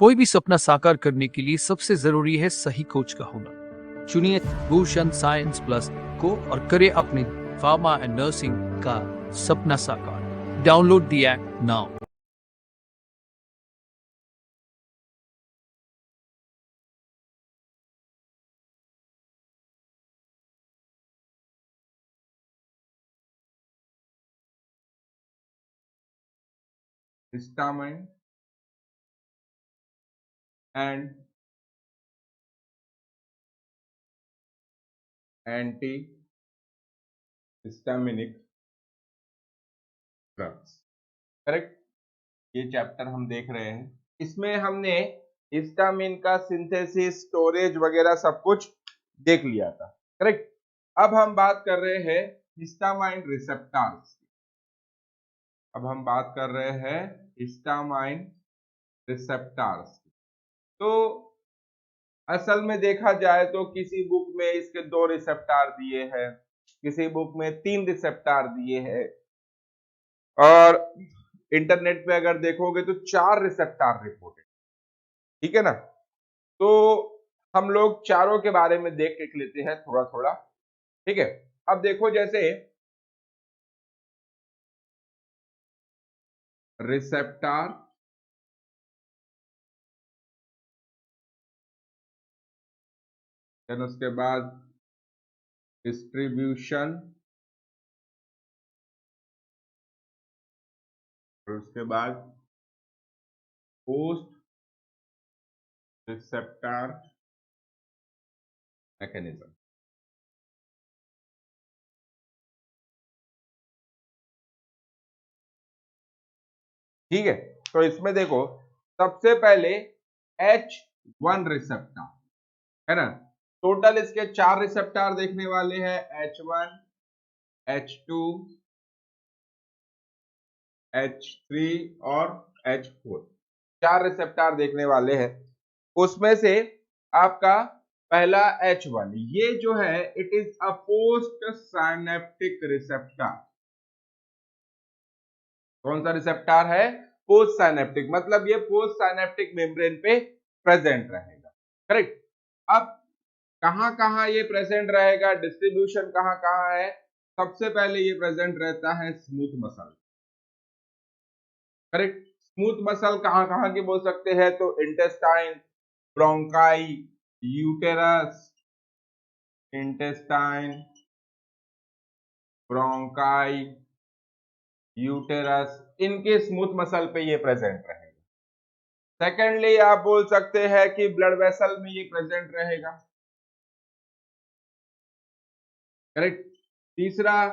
कोई भी सपना साकार करने के लिए सबसे जरूरी है सही कोच का होना। चुनिए भूषण साइंस प्लस को और करें अपने फार्मा एंड नर्सिंग का सपना साकार। Download the app now. histamine and antihistaminic drugs. Correct, ये चैप्टर हम देख रहे हैं। इसमें हमने हिस्टामिन का सिंथेसिस, स्टोरेज वगैरह सब कुछ देख लिया था। करेक्ट, अब हम बात कर रहे हैं हिस्टामाइन रिसेप्टर्स। अब हम बात कर रहे हैं हिस्टामाइन रिसेप्टर्स। तो असल में देखा जाए तो किसी बुक में इसके 2 रिसेप्टर दिए हैं, किसी बुक में 3 रिसेप्टर दिए हैं, और इंटरनेट पे अगर देखोगे तो 4 रिसेप्टर रिपोर्टेड। ठीक है ना। तो हम लोग चारों के बारे में देख लेते हैं थोड़ा थोड़ा। ठीक है, अब देखो जैसे रिसेप्टर, देन उसके बाद डिस्ट्रीब्यूशन, और उसके बाद पोस्ट रिसेप्टर मैकेनिज्म। ठीक है, तो इसमें देखो सबसे पहले H1 रिसेप्टर है ना। टोटल इसके 4 रिसेप्टर देखने वाले हैं, H1, H2, H3 और H4। 4 रिसेप्टर देखने वाले हैं। उसमें से आपका पहला H1, ये जो है it is a post synaptic receptor. कौन सा रिसेप्टर है? पोस्ट साइनेप्टिक, मतलब ये पोस्ट साइनेप्टिक मेम्ब्रेन पे प्रेजेंट रहेगा। करेक्ट, अब कहां कहां ये प्रेजेंट रहेगा, डिस्ट्रीब्यूशन कहां कहां है? सबसे पहले ये प्रेजेंट रहता है smooth muscle. Correct, smooth muscle कहां कहां की बोल सकते हैं? तो intestine, bronchi, uterus, intestine, bronchi, uterus, इनके स्मूथ मसल पे ये प्रेजेंट रहेगा। सेकेंडली आप बोल सकते हैं कि ब्लड वेसल में ये प्रेजेंट रहेगा। करेक्ट, तीसरा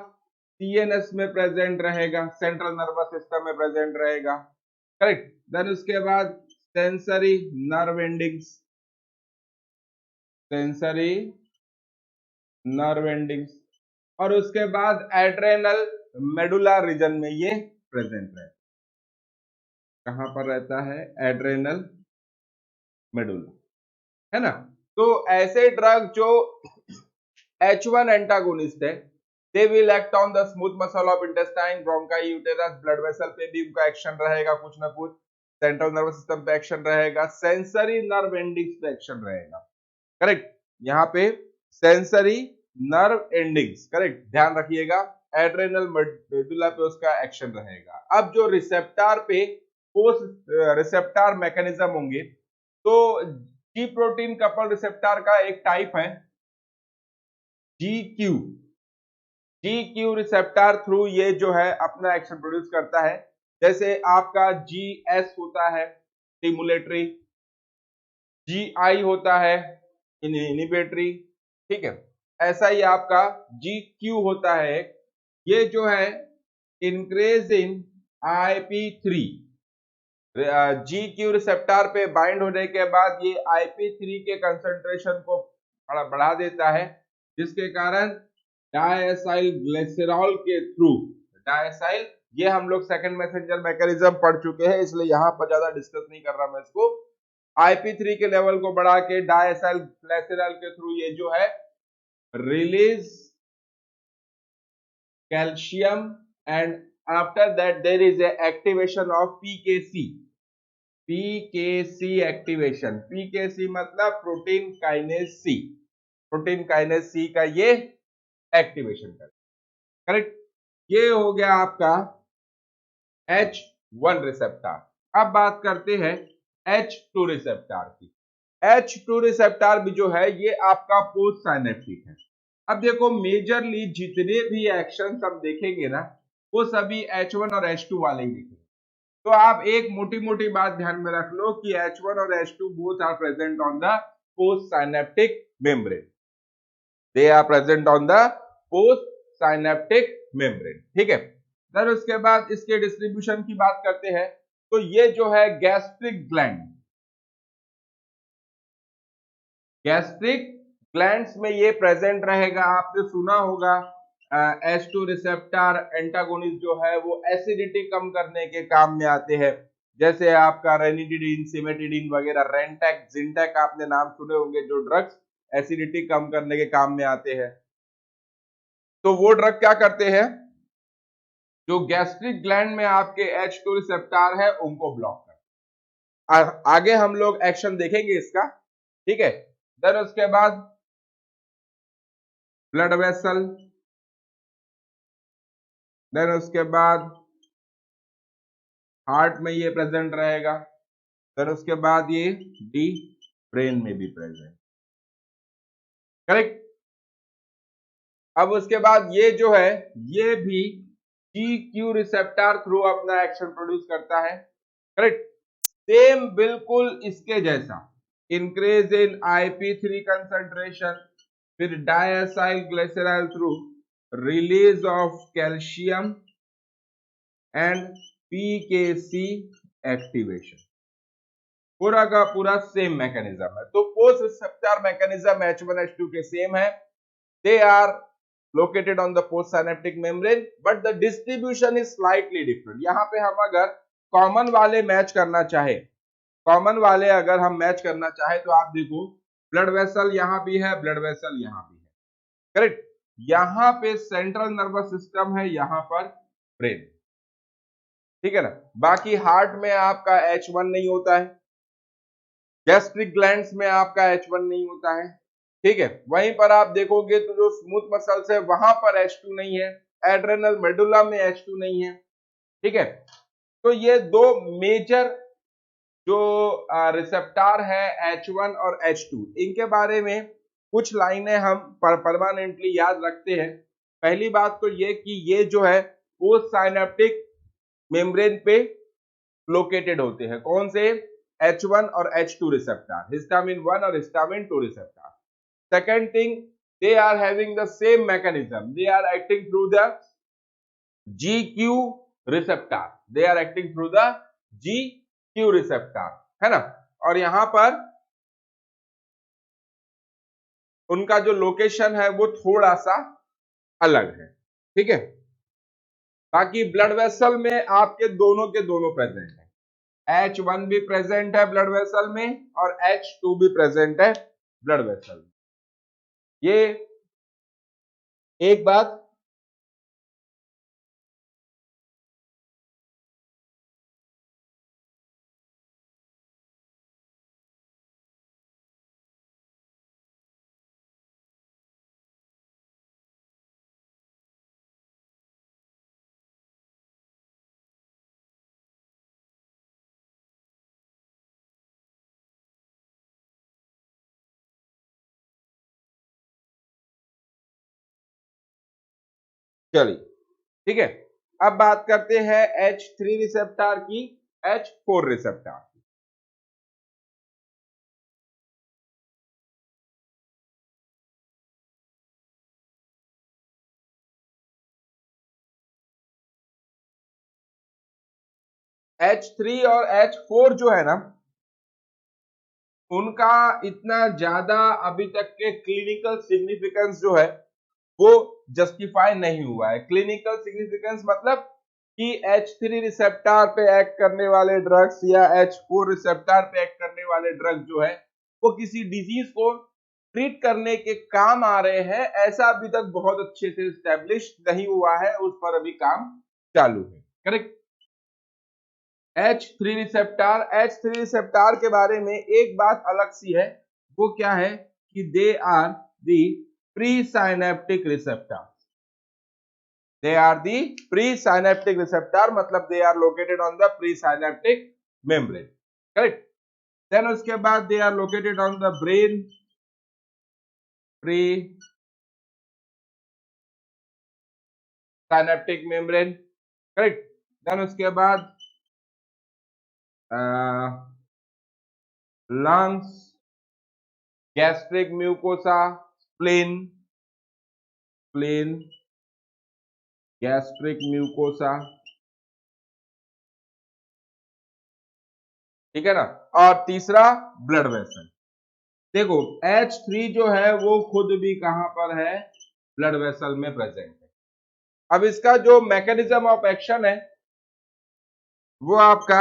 सीएनएस में प्रेजेंट रहेगा, सेंट्रल नर्वस सिस्टम में प्रेजेंट रहेगा। करेक्ट, देन उसके बाद sensory nerve endings, sensory nerve endings, और उसके बाद एड्रेनल मेडुला रीजन में ये प्रेजेंट रहता है। कहां पर रहता है? एड्रेनल मेडुला, है ना। तो ऐसे ड्रग जो H1 एंटागोनिस्ट है, they will act on the smooth muscle of intestine, bronchi, uterus, blood vessel पे भी उनका एक्शन रहेगा, कुछ ना कुछ सेंट्रल नर्वस सिस्टम पे एक्शन रहेगा, सेंसरी नर्व एंडिंग्स पे एक्शन रहेगा। करेक्ट, यहाँ पे सेंसरी नर्व एंडिंग्स, करेक्ट, ध्यान रखिएगा, एड्रेनल मेडुला पे उसका एक्शन रहेगा। अब जो रिसेप्टर पे पोस्ट रिसेप्टर मैकेनिज्म होंगे, तो जी प्रोटीन कपल रिसेप्टर का एक टाइप है GQ। GQ रिसेप्टर थ्रू ये जो है अपना एक्शन प्रोड्यूस करता है। जैसे आपका GS होता है स्टिमुलेटरी, GI होता है इनहिबिटरी। ठीक है, ऐसा ही आपका GQ होता है, ये जो है increase in IP3। GQ receptor पे बाइंड होने के बाद ये IP3 के कंसंट्रेशन को बढ़ा देता है, जिसके कारण डायसाइल ग्लिसरॉल के थ्रू, डायसाइल ये हम लोग सेकंड मैसेंजर मैकेनिज्म पढ़ चुके हैं, इसलिए यहां पर ज्यादा डिस्कस नहीं कर रहा मैं इसको। IP3 के लेवल को बढ़ा के डायसाइल ग्लिसरॉल के थ्रू ये जो है release calcium, and after that there is a activation of PKC। PKC activation, PKC मतलब protein kinase C, protein kinase C का ये एक्टिवेशन कर, करेक्ट। ये हो गया आपका H1 रिसेप्टर। अब बात करते हैं H2 रिसेप्टर की। H2 रिसेप्टर भी जो है ये आपका पोस्ट साइनेप्टिक है। अब देखो मेजरली जितने भी एक्शन हम देखेंगे ना वो सभी H1 और H2 वाले ही देखेंगे। तो आप एक मोटी मोटी बात ध्यान में रख लो कि H1 और H2 both are present on the post synaptic membrane, they are present on the post synaptic membrane, ठीक है। फिर उसके बाद इसके डिस्ट्रीब्यूशन की बात करते हैं तो ये जो है गैस्ट्रिक ग्लैंड, गैस्ट्रिक ग्लैंड्स में ये प्रेजेंट रहेगा। आपने सुना होगा H2 रिसेप्टर एंटागोनिस्ट जो है वो एसिडिटी कम करने के काम में आते हैं, जैसे आपका रेनिटिडीन, सिमेटिडीन वगैरह, रेंटेक, जिंटेक आपने नाम सुने होंगे, जो ड्रग्स एसिडिटी कम करने के काम में आते हैं। तो वो ड्रग क्या करते हैं, जो गैस्ट्रिक ग्लैंड में आपके H2 रिसेप्टर है उनको ब्लॉक करते। आगे हम लोग एक्शन देखेंगे इसका, ठीक है। देन उसके बाद ब्लड वेसल, देन उसके बाद हार्ट में ये प्रेजेंट रहेगा, देन उसके बाद ये डी ब्रेन में भी प्रेजेंट, करेक्ट। अब उसके बाद ये जो है ये भी GQ रिसेप्टर थ्रू अपना एक्शन प्रोड्यूस करता है, करेक्ट। सेम बिल्कुल इसके जैसा, इंक्रीज इन IP3 कंसंट्रेशन, फिर डायसाइल glycerol through release of calcium and PKC activation, पूरा का पूरा सेम मैकेनिज्म है। तो post receptor mechanism H1 H2 के सेम है, they are located on the post synaptic membrane but the distribution is slightly different। यहाँ पे हम अगर कॉमन वाले मैच करना चाहे, कॉमन वाले अगर हम मैच करना चाहे तो आप देखो ब्लड वेसल यहाँ भी है, ब्लड वेसल यहाँ भी है, करेक्ट। यहाँ पे सेंट्रल नर्वस सिस्टम है, यहाँ पर ब्रेन, ठीक है ना। बाकी हार्ट में आपका H1 नहीं होता है, गैस्ट्रिक ग्लैंड्स में आपका H1 नहीं होता है, ठीक है। वहीं पर आप देखोगे तो जो स्मूथ मसल्स है वहां पर H2 नहीं है, एड्रेनल मेडुला में H2 नहीं है, ठीक है। तो ये दो मेजर जो रिसेप्टर है H1 और H2, इनके बारे में कुछ लाइनें हम परमानेंटली याद रखते हैं। पहली बात तो ये कि ये जो है पोस्ट साइनेप्टिक मेम्ब्रेन पे लोकेटेड होते हैं, कौन से, H1 और H2 रिसेप्टर, हिस्टामिन 1 और histamine 2 receptor. Second thing, they are having the same mechanism, they are acting through the GQ receptor, they are acting through the GQ receptor, है ना। और यहां पर उनका जो लोकेशन है वो थोड़ा सा अलग है, ठीक है। बाकी ब्लड वेसल में आपके दोनों के दोनों प्रेजेंट है, H1 भी प्रेजेंट है ब्लड वेसल में और H2 भी प्रेजेंट है ब्लड वेसल में। ये एक बात। चलिए, ठीक है। अब बात करते हैं H3 रिसेप्टर की, H4 रिसेप्टर की। H3 और H4 जो है ना उनका इतना ज्यादा अभी तक के क्लिनिकल सिग्निफिकेंस जो है वो जस्टिफाई नहीं हुआ है। क्लिनिकल सिग्निफिकेंस मतलब कि H3 रिसेप्टर पे एक्ट करने वाले ड्रग्स या H4 रिसेप्टर पे एक्ट करने वाले ड्रग्स जो है वो किसी डिजीज को ट्रीट करने के काम आ रहे हैं, ऐसा अभी तक बहुत अच्छे से एस्टेब्लिश नहीं हुआ है, उस पर अभी काम चालू है, correct. H3 receptor, H3 receptor के बारे में एक बात अलग सी है, वो क्या है कि they are the presynaptic receptor, they are the presynaptic receptor, मतलब they are located on the presynaptic membrane, correct. Then उसके बाद they are located on the brain presynaptic membrane, correct. Then उसके बाद lungs, gastric mucosa, spleen, spleen, gastric mucosa, ठीक है ना। और तीसरा ब्लड वेसल। देखो H3 जो है वो खुद भी कहां पर है, ब्लड वेसल में प्रेजेंट है। अब इसका जो मैकेनिज्म ऑफ एक्शन है वो आपका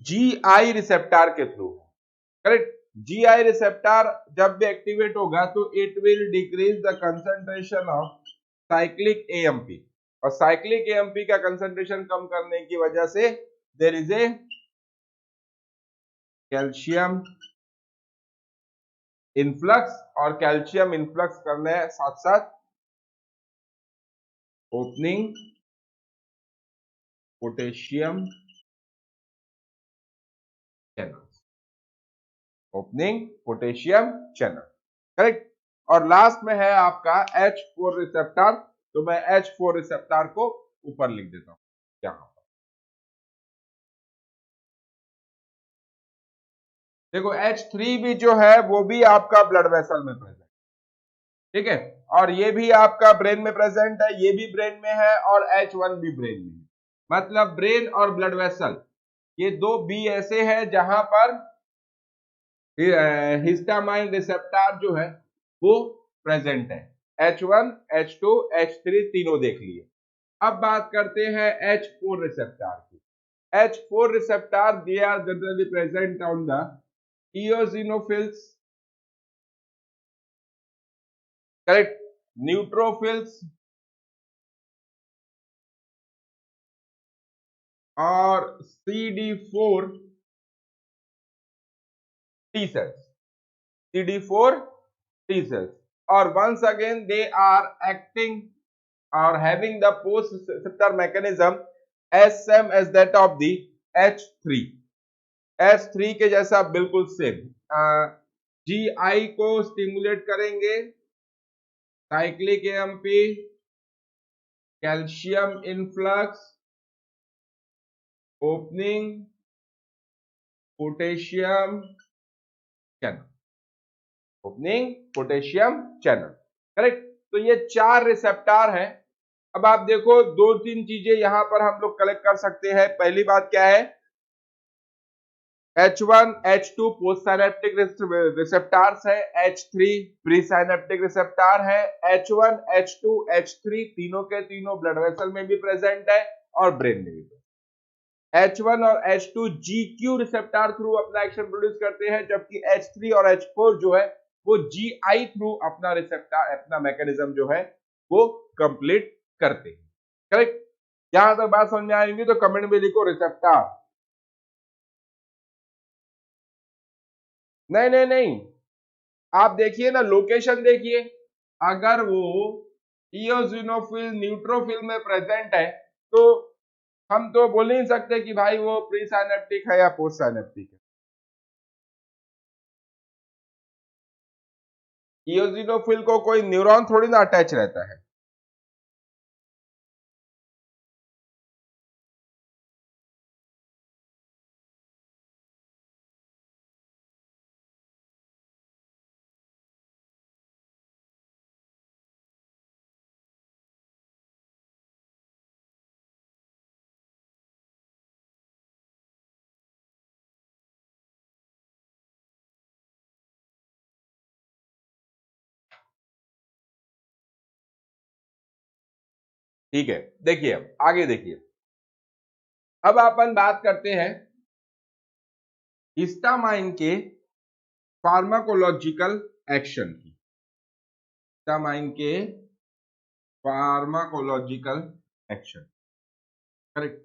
GI रिसेप्टार के थ्रू है, करेक्ट। GI रिसेप्टार जब भी एक्टिवेट होगा तो it will decrease the concentration of cyclic AMP, और साइक्लिक AMP का कंसंट्रेशन कम करने की वजह से there is a calcium influx, और कैल्शियम इनफ्लक्स करने साथ साथ opening potassium channel, opening potassium channel, correct. और लास्ट में है आपका H4 रिसेप्टर, तो मैं H4 रिसेप्टर को ऊपर लिख देता हूं यहां पर। देखो H3 भी जो है वो भी आपका ब्लड वेसल में प्रेजेंट, ठीक है, और ये भी आपका ब्रेन में प्रेजेंट है, ये भी ब्रेन में है, और H1 भी ब्रेन में है। मतलब ब्रेन और ब्लड वेसल ये दो बी ऐसे हैं जहां पर हिस्टामाइन रिसेप्टर जो है वो प्रेजेंट है। H1, H2, H3 तीनों देख लिए। अब बात करते हैं H4 रिसेप्टर की। H4 receptor they are generally present on the eosinophils, correct, neutrophils और CD4 T cells, CD4 T cells, और once again they are acting or having the post receptor mechanism as same as that of the H3, H3 के जैसा बिल्कुल same. GI को stimulate करेंगे, cyclic AMP, calcium influx, opening potassium channel, opening potassium channel, correct. तो ये चार receptor हैं। अब आप देखो दो तीन चीजें यहां पर हम लोग कलेक्ट कर सकते हैं। पहली बात क्या है, H1, H2 post synaptic receptors है, H3 प्री साइनेप्टिक रिसेप्टार है, H1, H2, H3 तीनों के तीनों ब्लड वेसल में भी प्रेजेंट है और ब्रेन में भी। H1 और H2 GQ रिसेप्टार थ्रू अपना एक्शन प्रोड्यूस करते हैं, जबकि H3 और H4 जो है वो GI थ्रू अपना रिसेप्टार, अपना मैकेनिज्म जो है वो कंप्लीट करते हैं, करेक्ट। यहां तक बात समझ में आएगी तो कमेंट में लिखो रिसेप्टार। नहीं नहीं नहीं, आप देखिए ना, लोकेशन देखिए, अगर वो इओसिनोफिल न्यूट्रोफिल में प्रेजेंट है तो हम तो बोल नहीं सकते कि भाई वो प्री साइनेप्टिक है या पोस्ट साइनेप्टिक है। इओसिनोफिल को कोई न्यूरॉन थोड़ी ना अटैच रहता है। ठीक है, देखिए अब आगे देखिए। अब अपन बात करते हैं हिस्टामाइन के फार्माकोलॉजिकल एक्शन की, हिस्टामाइन के फार्माकोलॉजिकल एक्शन, करेक्ट।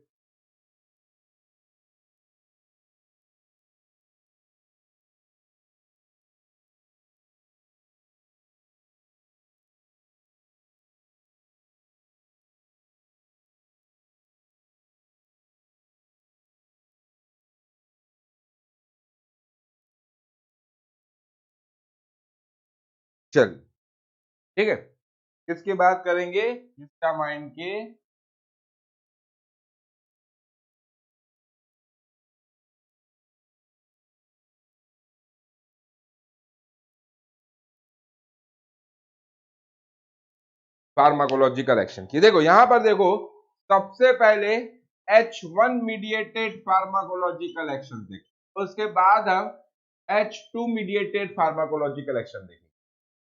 चल ठीक है, किसकी बात करेंगे? हिस्टामाइन के फार्माकोलॉजिकल एक्शन की। देखो यहां पर देखो, सबसे पहले H1 मीडिएटेड फार्माकोलॉजिकल एक्शन देखें, उसके बाद हम H2 मीडिएटेड फार्माकोलॉजिकल एक्शन देखेंगे।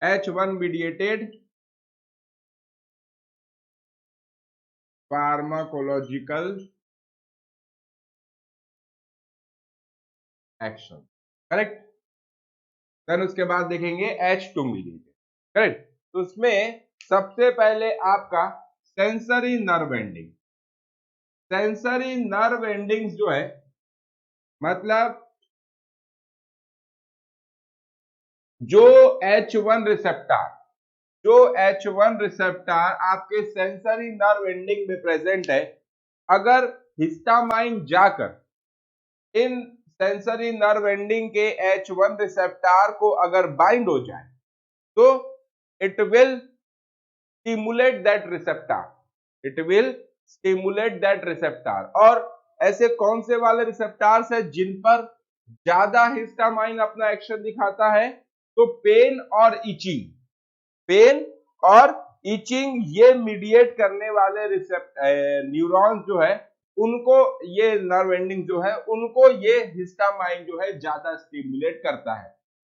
H1 mediated pharmacological action, correct. Then उसके बाद देखेंगे H2 मीडिएटेड, करेक्ट। तो उसमें सबसे पहले आपका sensory nerve ending, sensory nerve endings जो है, मतलब जो H1 रिसेप्टर, जो H1 रिसेप्टर आपके सेंसरी नर्व एंडिंग में प्रेजेंट है, अगर हिस्टामाइन जाकर इन सेंसरी नर्व एंडिंग के H1 रिसेप्टर को अगर बाइंड हो जाए तो it will stimulate that receptor, it will stimulate that receptor. और ऐसे कौन से वाले रिसेप्टर्स है जिन पर ज्यादा हिस्टामाइन अपना एक्शन दिखाता है? तो पेन और इचिंग, पेन और इचिंग ये मीडिएट करने वाले न्यूरॉन्स जो है, उनको ये नर्व एंडिंग जो है उनको ये हिस्टामाइन जो है ज्यादा स्टिमुलेट करता है।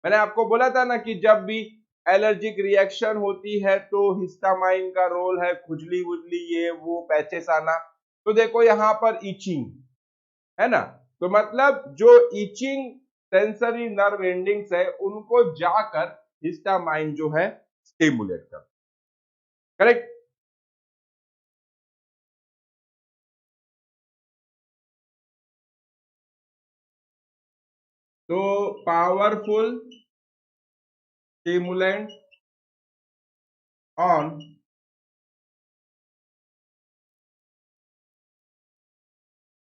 मैंने आपको बोला था ना कि जब भी एलर्जिक रिएक्शन होती है तो हिस्टामाइन का रोल है खुजली वुजली ये वो पैचेस आना। तो देखो यहां पर इचिंग है ना, तो मतलब जो इचिंग सेंसरी नर्व एंडिंग्स है उनको जाकर हिस्टामाइन जो है स्टिमुलेट कर, करेक्ट। तो powerful stimulant on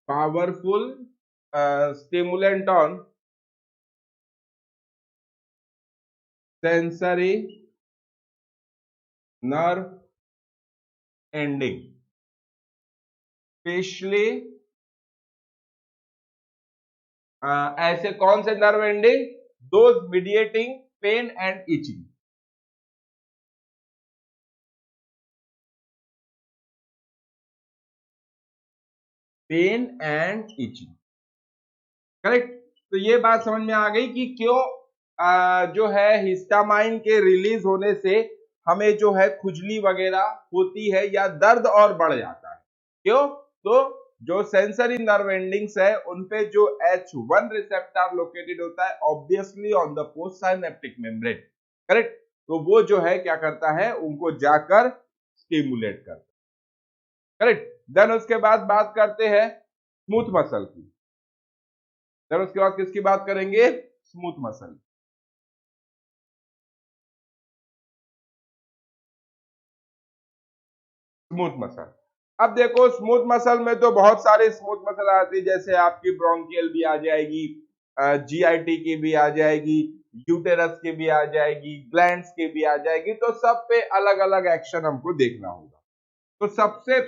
powerful stimulant on sensory nerve ending, specially ऐसे कौन से nerve ending? Those mediating pain and itching, pain and itching, correct. तो ये बात समझ में आ गई कि क्यों जो है हिस्टामाइन के रिलीज होने से हमें जो है खुजली वगैरह होती है या दर्द और बढ़ जाता है। क्यों? तो जो सेंसरी नर्व एंडिंग्स है उन पे जो H1 रिसेप्टर लोकेटेड होता है obviously on the post synaptic membrane, correct. तो वो जो है क्या करता है, उनको जाकर स्टिमुलेट करता है, करेक्ट। देन उसके बाद बात करते हैं स्मूथ मसल की। देन उसके बाद किसकी बात करेंगे? Smooth muscle, smooth muscle. अब देखो स्मूथ मसल में तो बहुत सारे स्मूथ मसल आती है, जैसे आपकी ब्रोंकियल भी आ जाएगी, जीआईटी की भी आ जाएगी, यूटेरस की भी आ जाएगी, ग्लैंड्स की भी आ जाएगी। तो सब पे अलग अलग एक्शन हमको देखना होगा। तो सबसे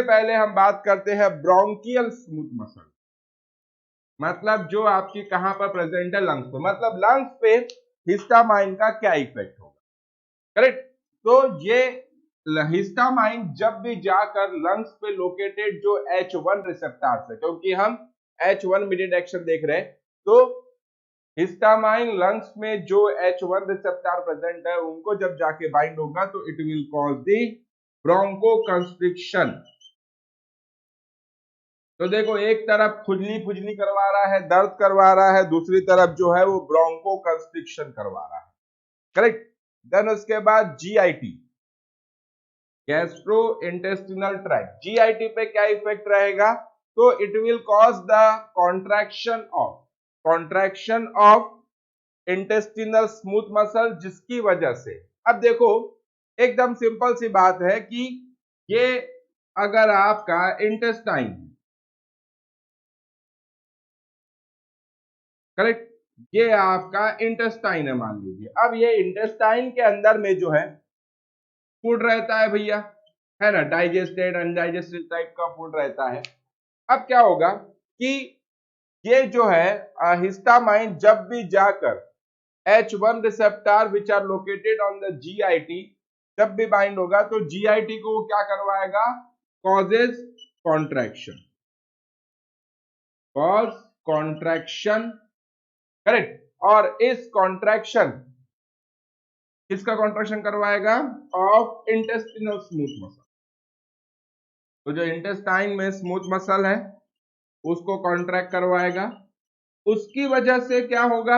पहले हम बात करते हैं ब्रोंकियल स्मूथ मसल, मतलब जो आपकी कहां पर प्रेजेंट है? लंग्स पे, मतलब लंग्स पे हिस्टामाइन का क्या इफेक्ट होगा, करेक्ट। तो ये हिस्टामाइन जब भी जाकर लंग्स पे लोकेटेड जो H1 रिसेप्टर्स है, क्योंकि हम H1 मीडिएटेड एक्शन देख रहे हैं, तो हिस्टामाइन लंग्स में जो H1 रिसेप्टर प्रेजेंट है उनको जब जाके बाइंड होगा तो इट विल कॉज दी ब्रोंकोकंस्ट्रिक्शन। तो देखो एक तरफ खुजली खुजली करवा रहा है, दर्द करवा रहा है, दूसरी तरफ जो है वो ब्रोंकोकंस्ट्रिक्शन करवा रहा है, करेक्ट। देन उसके बाद GIT, gastro intestinal tract, GIT पे क्या इफेक्ट रहेगा? तो it will cause the contraction of intestinal smooth muscle, जिसकी वजह से, अब देखो एकदम सिंपल सी बात है कि ये अगर आपका इंटेस्टाइन, करेक्ट, ये आपका इंटेस्टाइन है मान लीजिए। अब ये इंटेस्टाइन के अंदर में जो है फूड रहता है भैया, है ना, डाइजेस्टेड अनडाइजेस्टेड टाइप का फूड रहता है। अब क्या होगा कि ये जो है हिस्टामाइन जब भी जाकर H1 receptor which are located on the GIT जब भी बाइंड होगा तो GIT को क्या करवाएगा, causes contraction, cause contraction, correct. और इस कॉन्ट्रैक्शन, किसका कॉन्ट्रैक्शन करवाएगा, ऑफ इंटेस्टिनल स्मूथ मसल। तो जो इंटेस्टाइन में स्मूथ मसल है उसको कॉन्ट्रैक्ट करवाएगा, उसकी वजह से क्या होगा,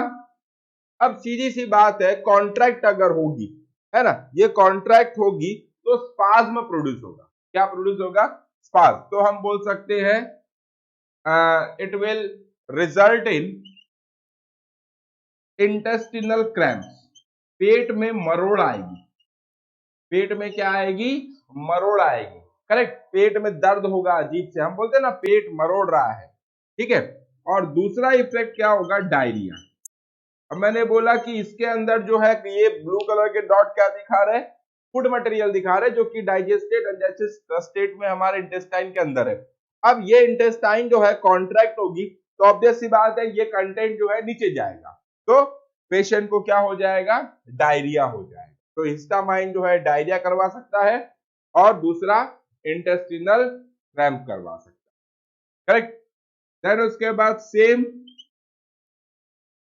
अब सीधी सी बात है, कॉन्ट्रैक्ट अगर होगी, है ना, ये कॉन्ट्रैक्ट होगी तो स्पाज्म प्रोड्यूस होगा। क्या प्रोड्यूस होगा, स्पाज्म। तो हम बोल सकते हैं it will result in intestinal cramps, पेट में मरोड़ आएगी, पेट में क्या आएगी, मरोड़ आएगी, करेक्ट। पेट में दर्द होगा अजीब से, हम बोलते हैं ना पेट मरोड़ रहा है, ठीक है। और दूसरा इफेक्ट क्या होगा, डायरिया। अब मैंने बोला कि इसके अंदर जो है ये ब्लू कलर के डॉट क्या दिखा रहे हैं, फूड मटेरियल दिखा रहे हैं, जो कि डाइजेस्टेड अनडाइजेस्टेड स्टेट में हमारे इंटेस्टाइन के अंदर है। अब ये इंटेस्टाइन जो है कॉन्ट्रैक्ट होगी तो ऑब्वियस सी बात है ये कंटेंट जो है नीचे जाएगा, तो पेशेंट को क्या हो जाएगा, डायरिया हो जाएगा। तो हिस्टामाइन जो है डायरिया करवा सकता है और दूसरा इंटेस्टिनल क्रैम्प करवा सकता है, करेक्ट। देन उसके बाद सेम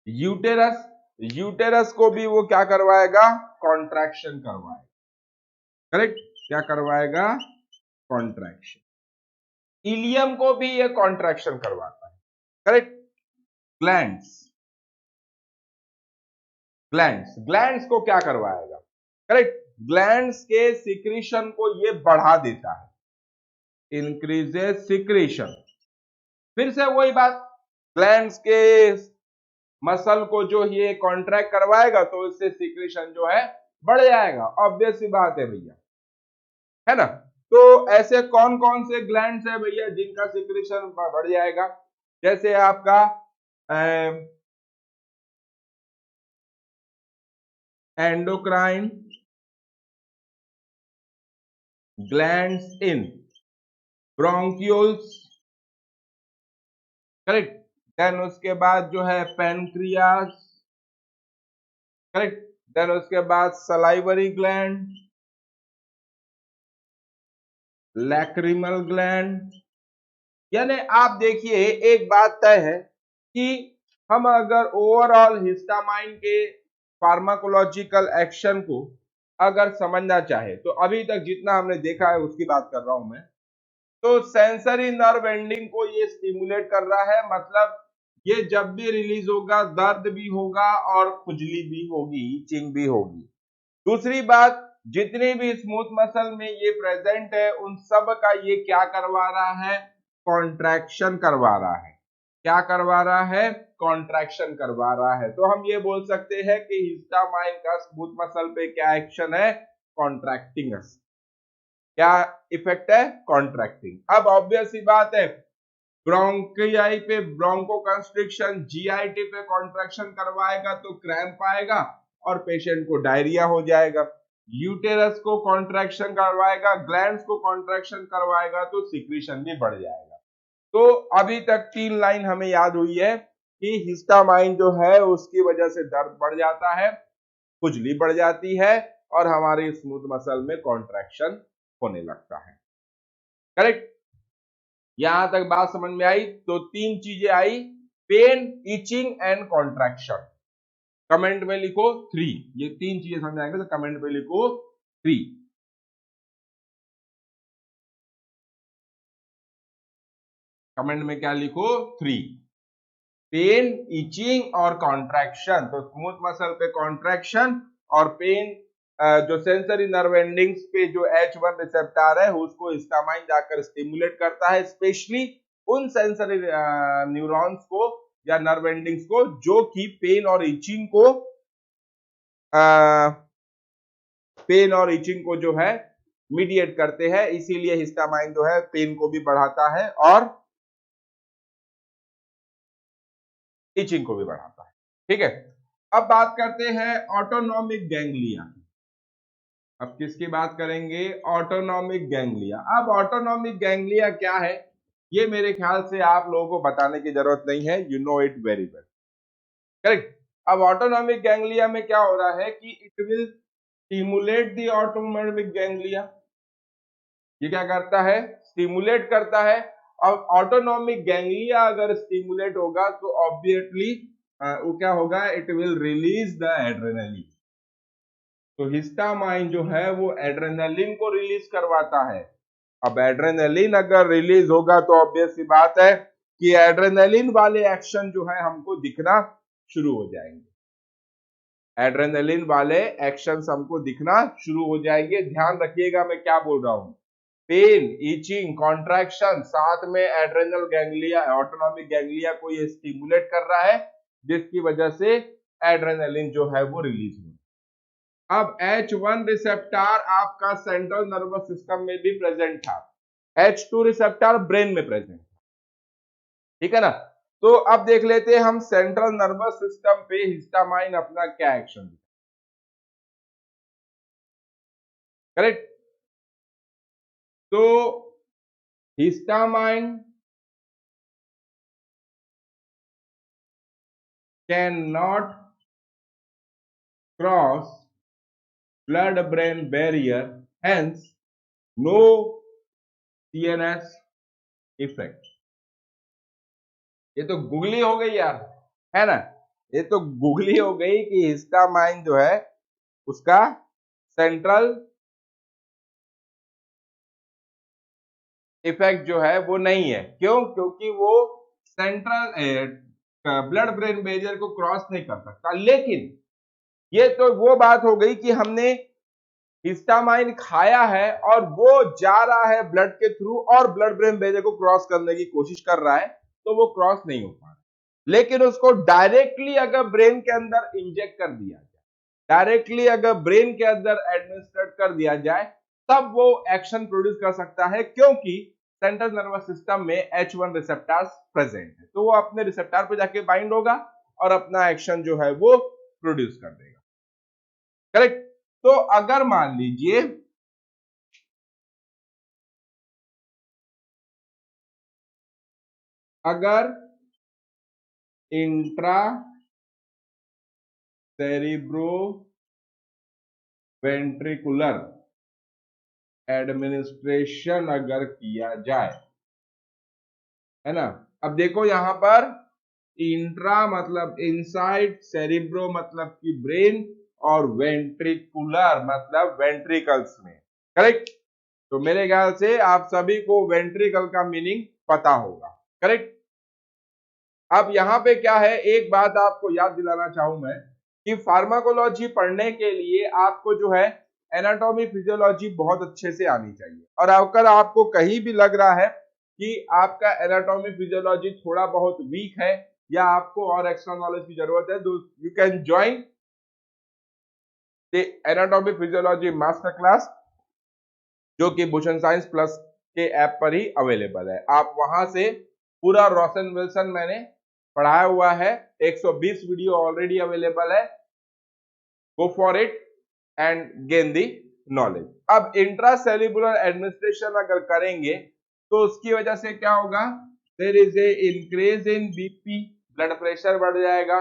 यूटेरस, यूटेरस को भी वो क्या करवाएगा, कॉन्ट्रैक्शन करवाएगा, करेक्ट। क्या करवाएगा, कॉन्ट्रैक्शन। इलियम को भी ये कॉन्ट्रैक्शन करवाता है, करेक्ट। ग्लैंड्स, ग्लैंड्स, ग्लैंड्स को क्या करवाएगा, करेक्ट। ग्लैंड्स के सिक्रीशन को ये बढ़ा देता है, इंक्रीजेस सिक्रीशन। फिर से वही बात, ग्लैंड्स के मसल को जो ये कॉन्ट्रैक्ट करवाएगा तो इससे सिक्रीशन जो है बढ़ जाएगा, ऑब्वियस सी बात है भैया, है ना। तो ऐसे कौन कौन से ग्लैंड्स है भैया जिनका सिक्रीशन बढ़ जाएगा, जैसे आपका endocrine glands in bronchioles, correct. Then उसके बाद जो है पैनक्रियास, करेक्ट। देन उसके बाद सलाइवरी ग्लैंड, लैक्रिमल ग्लैंड। यानी आप देखिए एक बात तय है कि हम अगर ओवरऑल हिस्टामाइन के फार्माकोलॉजिकल एक्शन को अगर समझना चाहे तो अभी तक जितना हमने देखा है उसकी बात कर रहा हूं मैं, तो सेंसरी नर्व एंडिंग को ये स्टिमुलेट कर रहा है, मतलब ये जब भी रिलीज होगा दर्द भी होगा और खुजली भी होगी, इचिंग भी होगी। दूसरी बात, जितनी भी स्मूथ मसल में ये प्रेजेंट है उन सब का ये क्या करवा रहा है, कॉन्ट्रैक्शन करवा रहा है। क्या करवा रहा है, कॉन्ट्रैक्शन करवा रहा है। तो हम ये बोल सकते हैं कि हिस्टामाइन का स्मूथ मसल पे क्या एक्शन है, कॉन्ट्रैक्टिंग। क्या इफेक्ट है, कॉन्ट्रैक्टिंग। अब ऑब्वियस सी बात है, ब्रोंकियाई पे ब्रोंको कंस्ट्रिक्शन, जीआईटी पे कॉन्ट्रैक्शन करवाएगा तो क्रैम्प आएगा और पेशेंट को डायरिया हो जाएगा। यूटेरस को कॉन्ट्रैक्शन करवाएगा, ग्लैंड्स को कॉन्ट्रैक्शन करवाएगा तो सिक्रीशन भी बढ़ जाएगा। तो अभी तक 3 लाइन हमें याद हुई है कि हिस्टामाइन जो है उसकी वजह से दर्द बढ़ जाता है, खुजली बढ़ जाती है और हमारे स्मूथ मसल में कॉन्ट्रैक्शन होने लगता है, करेक्ट। यहां तक बात समझ में आई। तो 3 चीजें आई, pain, itching and contraction. Comment में लिखो 3, ये 3 चीजें समझ आएंगे तो कमेंट में लिखो 3। कमेंट में क्या लिखो, 3, पेन, इचिंग और कॉन्ट्रैक्शन। तो स्मूथ मसल पे कॉन्ट्रैक्शन और पेन, जो सेंसरी नर्व एंडिंग्स पे जो H1 रिसेप्टर है उसको हिस्टामाइन जाकर स्टिमुलेट करता है, स्पेशली उन सेंसरी न्यूरॉन्स को या नर्व एंडिंग्स को जो कि पेन और इचिंग को जो है मीडिएट करते हैं। इसीलिए हिस्टामाइन जो है पेन को भी बढ़ाता है और इचिंग को भी बढ़ाता है। ठीक है, अब बात करते हैं ऑटोनॉमिक गैंग्लिया। अब किसकी बात करेंगे? Autonomic ganglia. अब ऑटोनॉमिक गैंग्लिया क्या है, ये मेरे ख्याल से आप लोगों को बताने की जरूरत नहीं है, you know it very well, correct. अब ऑटोनॉमिक गैंग्लिया में क्या हो रहा है कि it will stimulate the autonomic ganglia. ये क्या करता है? स्टिमुलेट करता है। और ऑटोनॉमिक गैंग्लिया अगर स्टिमुलेट होगा तो ऑब्वियसली वो क्या होगा? It will release the adrenaline. तो हिस्टामाइन जो है वो एड्रेनलिन को रिलीज करवाता है। अब एड्रेनलिन अगर रिलीज होगा तो ऑब्वियस सी बात है कि एड्रेनलिन वाले एक्शन जो है हमको दिखना शुरू हो जाएंगे। एड्रेनलिन वाले एक्शंस हमको दिखना शुरू हो जाएंगे। ध्यान रखिएगा मैं क्या बोल रहा हूं। पेन, इचिंग, कॉन्ट्रैक्शन, साथ में एड्रेनल गैंग्लिया, ऑटोनॉमिक गैंग्लिया को ये स्टिमुलेट कर रहा है, जिसकी वजह से एड्रेनलिन जो है वो रिलीज हो। अब H1 रिसेप्टर आपका सेंट्रल नर्वस सिस्टम में भी प्रेजेंट था, H2 रिसेप्टर ब्रेन में प्रेजेंट, ठीक है ना। तो अब देख लेते हैं हम सेंट्रल नर्वस सिस्टम पे हिस्टामाइन अपना क्या एक्शन, करेक्ट। तो histamine can not cross blood brain barrier, hence no CNS effect। ये तो गुगली हो गई यार, है ना। ये तो गुगली हो गई कि हिस्टामाइन जो है उसका सेंट्रल इफेक्ट जो है वो नहीं है। क्यों? क्योंकि वो सेंट्रल ब्लड ब्रेन बैरियर को क्रॉस नहीं कर सकता। लेकिन ये तो वो बात हो गई कि हमने हिस्टामाइन खाया है और वो जा रहा है ब्लड के थ्रू और ब्लड ब्रेन बैरियर को क्रॉस करने की कोशिश कर रहा है, तो वो क्रॉस नहीं हो पा रहा। लेकिन उसको डायरेक्टली अगर ब्रेन के अंदर इंजेक्ट कर दिया जाए, डायरेक्टली अगर ब्रेन के अंदर एडमिनिस्ट्रेट कर दिया जाए, तब वो एक्शन प्रोड्यूस कर सकता है, क्योंकि सेंट्रल नर्वस सिस्टम में H1 रिसेप्टर्स प्रेजेंट है। तो वो अपने रिसेप्टर पे जाके बाइंड होगा और अपना एक्शन जो है वो प्रोड्यूस कर देगा, करेक्ट। तो अगर मान लीजिए अगर इंट्रा सेरिब्रो वेंट्रिकुलर एडमिनिस्ट्रेशन अगर किया जाए, है ना। अब देखो यहां पर इंट्रा मतलब इनसाइड, सेरिब्रो मतलब कि ब्रेन, और वेंट्रिकुलर मतलब वेंट्रिकल्स में, करेक्ट। तो मेरे ख्याल से आप सभी को वेंट्रिकल का मीनिंग पता होगा, करेक्ट। अब यहाँ पे क्या है, एक बात आपको याद दिलाना चाहूं मैं कि फार्माकोलॉजी पढ़ने के लिए आपको जो है एनाटॉमी फिजियोलॉजी बहुत अच्छे से आनी चाहिए। और अगर आपको कहीं भी लग रहा है कि आपका एनाटॉमी फिजियोलॉजी थोड़ा बहुत वीक है या आपको और एक्स्ट्रा नॉलेज की जरूरत है, तो you can join the anatomy physiology master class, जो कि भूषण साइंस प्लस के ऐप पर ही अवेलेबल है। आप वहां से पूरा रोशन विल्सन मैंने पढ़ाया हुआ है, 120 वीडियो ऑलरेडी अवेलेबल है, go for it and gain the knowledge. अब इंट्रासेल्युलर एडमिनिस्ट्रेशन अगर करेंगे तो उसकी वजह से क्या होगा, there is a increase in BP, blood pressure बढ़ जाएगा,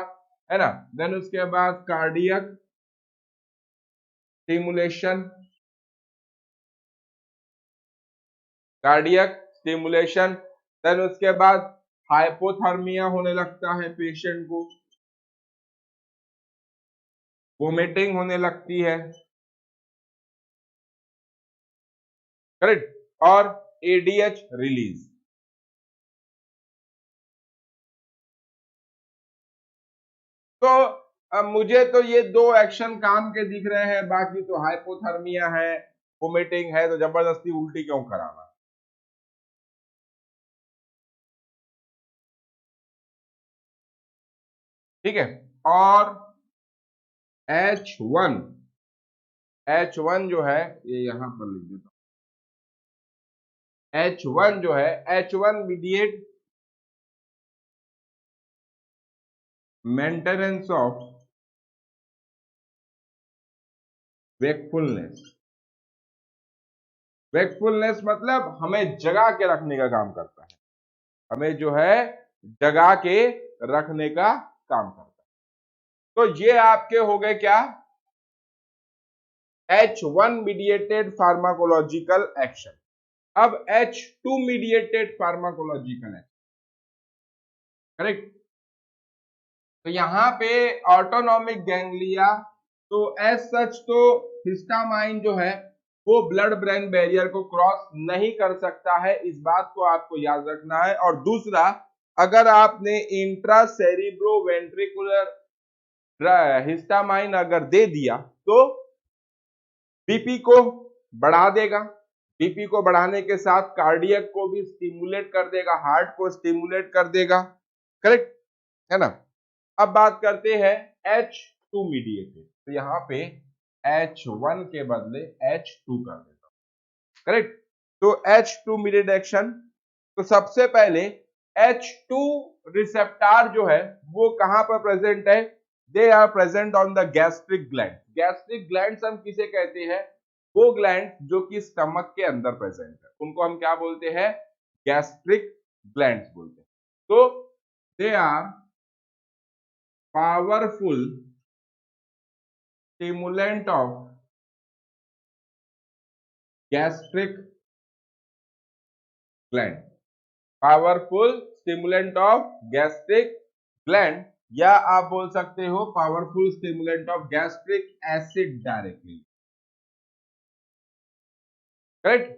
है ना। देन उसके बाद cardiac stimulation, cardiac stimulation, then उसके बाद हाइपोथर्मिया होने लगता है पेशेंट को, वोमिटिंग होने लगती है, करेक्ट, और एडीएच रिलीज। तो अब मुझे तो ये दो एक्शन काम के दिख रहे हैं, बाकी तो हाइपोथर्मिया है, वोमिटिंग है, तो जबरदस्ती उल्टी क्यों कराना। ठीक है। और H1, H1 जो है ये यहां पर लिख देता हूं। H1 जो है, H1 mediate maintenance of wakefulness. Wakefulness मतलब हमें जगा के रखने का काम करता है, हमें जो है जगा के रखने का काम करता है। तो ये आपके हो गए क्या, H1 मीडिएटेड फार्माकोलॉजिकल एक्शन। अब H2 mediated pharmacological action, correct. तो यहां पे ऑटोनॉमिक गैंग्लिया, तो एज सच तो हिस्टामाइन जो है वो ब्लड ब्रेन बैरियर को क्रॉस नहीं कर सकता है, इस बात को आपको याद रखना है। और दूसरा, अगर आपने इंट्रा सेरिब्रो वेंट्रिकुलर हिस्टामाइन अगर दे दिया तो बीपी को बढ़ा देगा, बीपी को बढ़ाने के साथ कार्डियक को भी स्टिमुलेट कर देगा, हार्ट को स्टिमुलेट कर देगा, करेक्ट है ना। अब बात करते हैं H2 मीडिएटेड, तो यहाँ पे H1 के बदले H2 कर देता हूं, करेक्ट। तो H2 मीडिएटेड एक्शन, तो सबसे पहले H2 रिसेप्टर जो है वो कहां पर प्रेजेंट है, they are present on the gastric gland. Gastric gland हम किसे कहते हैं, वो ग्लैंड जो कि स्टमक के अंदर प्रेजेंट है उनको हम क्या बोलते हैं, गैस्ट्रिक ग्लैंड्स बोलते हैं। तो they are powerful stimulant of gastric gland, powerful stimulant of gastric gland, या आप बोल सकते हो powerful stimulant of gastric acid directly, correct.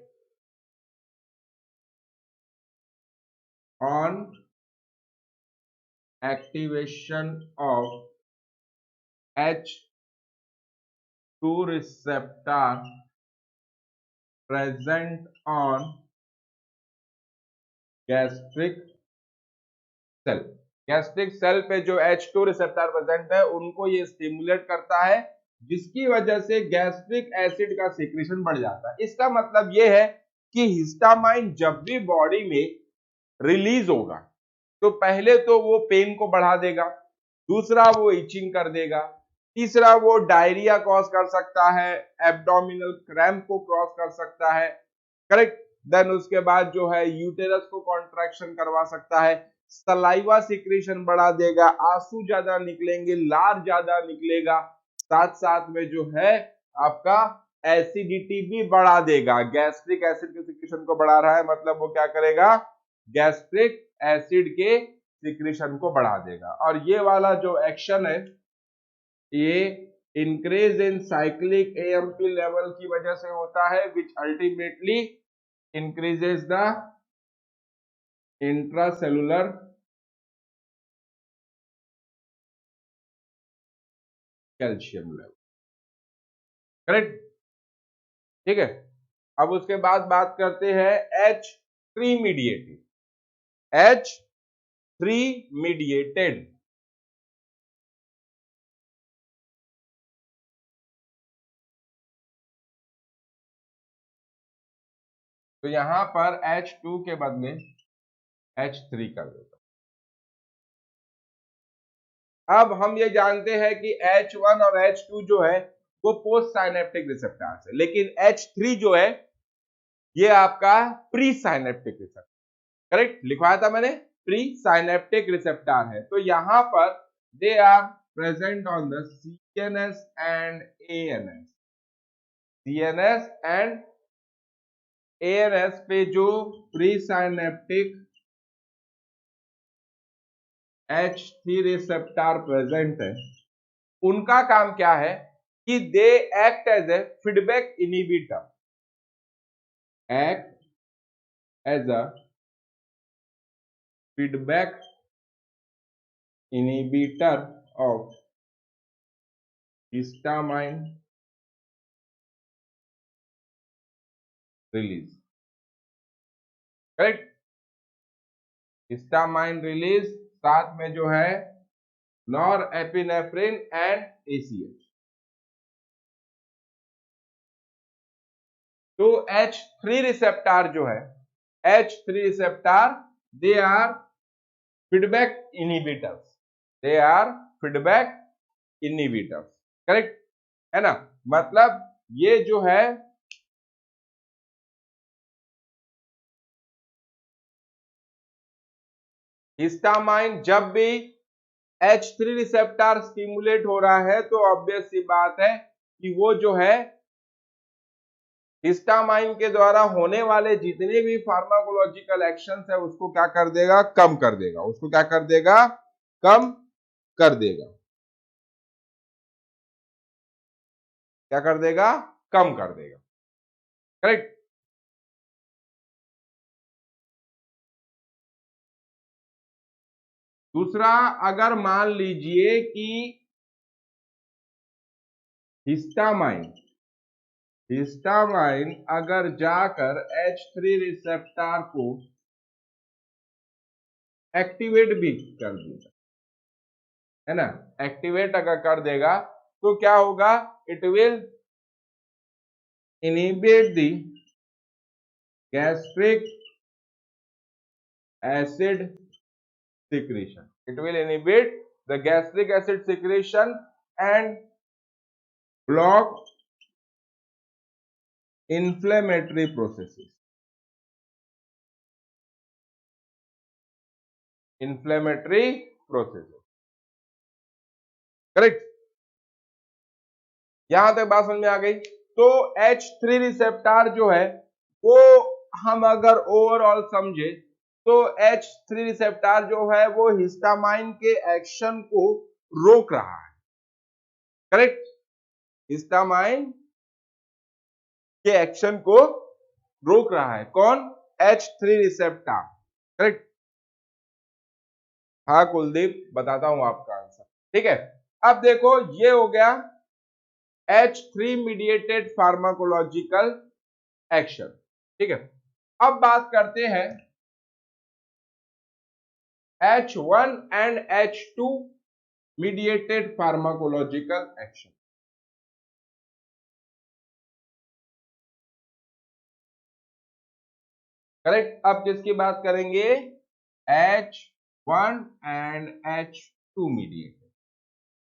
On activation of H2 receptor present on gastric cell, gastric cell पे जो H2 रिसेप्टर प्रेजेंट है उनको ये स्टिमुलेट करता है, जिसकी वजह से गैस्ट्रिक एसिड का सीक्रेशन बढ़ जाता है। इसका मतलब ये है कि हिस्टामाइन जब भी बॉडी में रिलीज होगा तो पहले तो वो पेन को बढ़ा देगा, दूसरा वो इचिंग कर देगा, तीसरा वो डायरिया कॉज कर सकता है, एब्डोमिनल क्रैम्प को क्रॉस कर सकता है, करेक्ट। देन उसके बाद जो है यूटेरस को कॉन्ट्रैक्शन करवा सकता है, सलाइवा सिक्रेशन बढ़ा देगा, आंसू ज्यादा निकलेंगे, लार ज्यादा निकलेगा, साथ साथ में जो है आपका एसिडिटी भी बढ़ा देगा। गैस्ट्रिक एसिड के सिक्रेशन को बढ़ा रहा है मतलब वो क्या करेगा, गैस्ट्रिक एसिड के सिक्रेशन को बढ़ा देगा। और ये वाला जो एक्शन है ये increase in cyclic AMP level की वजह से होता है, which ultimately increases the intracellular calcium level, correct, ठीक है। अब उसके बाद बात करते हैं H3 मीडिएटेड, H3 मीडिएटेड, तो यहां पर H2 के बदले H3 कर देता हूं। अब हम ये जानते हैं कि H1 और H2 जो है वो पोस्ट साइनेप्टिक रिसेप्टर्स है, लेकिन H3 जो है ये आपका प्री साइनेप्टिक रिसेप्टर, करेक्ट, लिखवाया था मैंने, प्री साइनेप्टिक रिसेप्टर है। तो यहां पर they are present on the CNS and ANS, CNS and ANS पे जो pre synaptic H3 receptor present है उनका काम क्या है कि they act as a feedback inhibitor, act as a feedback inhibitor of histamine release, correct, histamine release, साथ में जो है नॉर एपिनेफ्रिन एंड ACH। तो H3 रिसेप्टर जो है, H3 receptor they are feedback inhibitors, they are feedback inhibitors, correct है ना। मतलब ये जो है हिस्टामाइन, जब भी H3 रिसेप्टर स्टिमुलेट हो रहा है तो ऑब्वियस सी बात है कि वो जो है हिस्टामाइन के द्वारा होने वाले जितने भी फार्माकोलॉजिकल एक्शंस है उसको क्या कर देगा, कम कर देगा, उसको क्या कर देगा, कम कर देगा, क्या कर देगा, कम कर देगा, करेक्ट। दूसरा, अगर मान लीजिए कि हिस्टामाइन हिस्टामाइन अगर जाकर H3 रिसेप्टर को एक्टिवेट भी कर देगा, है ना, एक्टिवेट अगर कर देगा तो क्या होगा, it will inhibit the gastric acid secretion. It will inhibit the gastric acid secretion and block inflammatory processes. Inflammatory processes. Correct, यहां तक बात समझ में आ गई। तो H3 रिसेप्टर जो है वो हम अगर ओवरऑल समझे तो H3 रिसेप्टर जो है वो हिस्टामाइन के एक्शन को रोक रहा है, करेक्ट, हिस्टामाइन के एक्शन को रोक रहा है, कौन, H3 रिसेप्टर, करेक्ट। हाँ कुलदीप, बताता हूं आपका आंसर, ठीक है। अब देखो ये हो गया H3 मीडिएटेड फार्माकोलॉजिकल एक्शन, ठीक है। अब बात करते हैं H1 and H2 mediated pharmacological action. Correct, अब किसकी बात करेंगे, H1 and H2 mediated,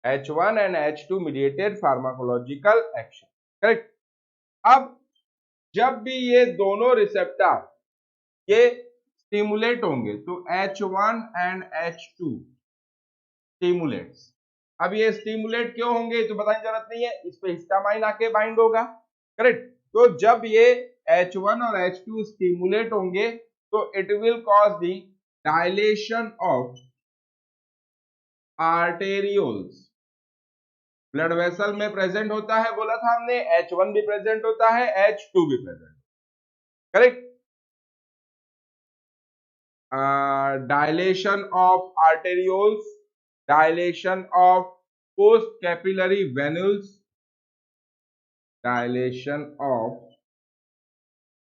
H1 and H2 mediated pharmacological action, correct. अब जब भी ये दोनों रिसेप्टर ये स्टिमुलेट होंगे तो H1 एंड H2 स्टिमुलेट्स, अब ये स्टिमुलेट क्यों होंगे तो बताने की जरूरत नहीं है, इस पे हिस्टामाइन आके बाइंड होगा, करेक्ट। तो जब ये H1 और H2 स्टिमुलेट होंगे तो it will cause the dilation of arterioles, blood vessel में प्रेजेंट होता है, बोला था हमने, H1 भी प्रेजेंट होता है, H2 भी present, correct. Dilation of arterioles, dilation of post capillary venules, dilation of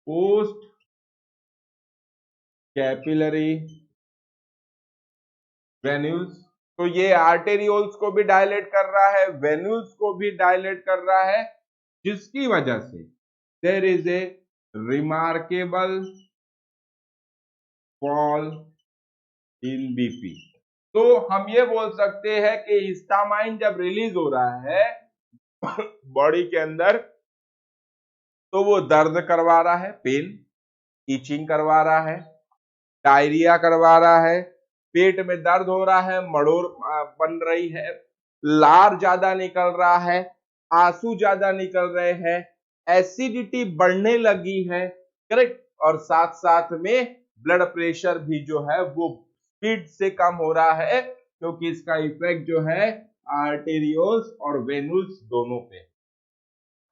post capillary venules, तो ये आर्टेरियोल्स को भी डायलेट कर रहा है, वेन्यूल्स को भी डायलेट कर रहा है, जिसकी वजह से there is a remarkable fall in BP. तो हम ये बोल सकते हैं कि हिस्टामाइन जब रिलीज हो रहा है बॉडी के अंदर तो वो दर्द करवा रहा है, पेन, ईचिंग करवा रहा है, डायरिया करवा रहा है, पेट में दर्द हो रहा है, मड़ोर बन रही है, लार ज्यादा निकल रहा है, आंसू ज्यादा निकल रहे हैं, एसिडिटी बढ़ने लगी है, करेक्ट, और साथ साथ में ब्लड प्रेशर भी जो है वो स्पीड से कम हो रहा है, क्योंकि इसका इफेक्ट जो है आर्टेरियोल्स और वेनुल्स दोनों पे,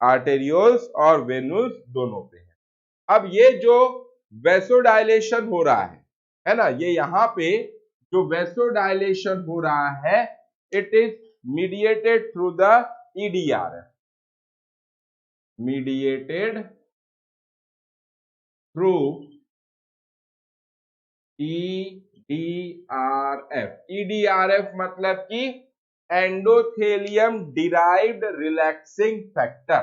आर्टेरियोल्स और वेनुल्स दोनों पे है। अब ये जो वेसोडाइलेशन हो रहा है ना, ये यहाँ पे जो वेसोडाइलेशन हो रहा है it is mediated through the EDRF, mediated through EDRF मतलब कि एंडोथेलियम डिराइव्ड रिलैक्सिंग फैक्टर,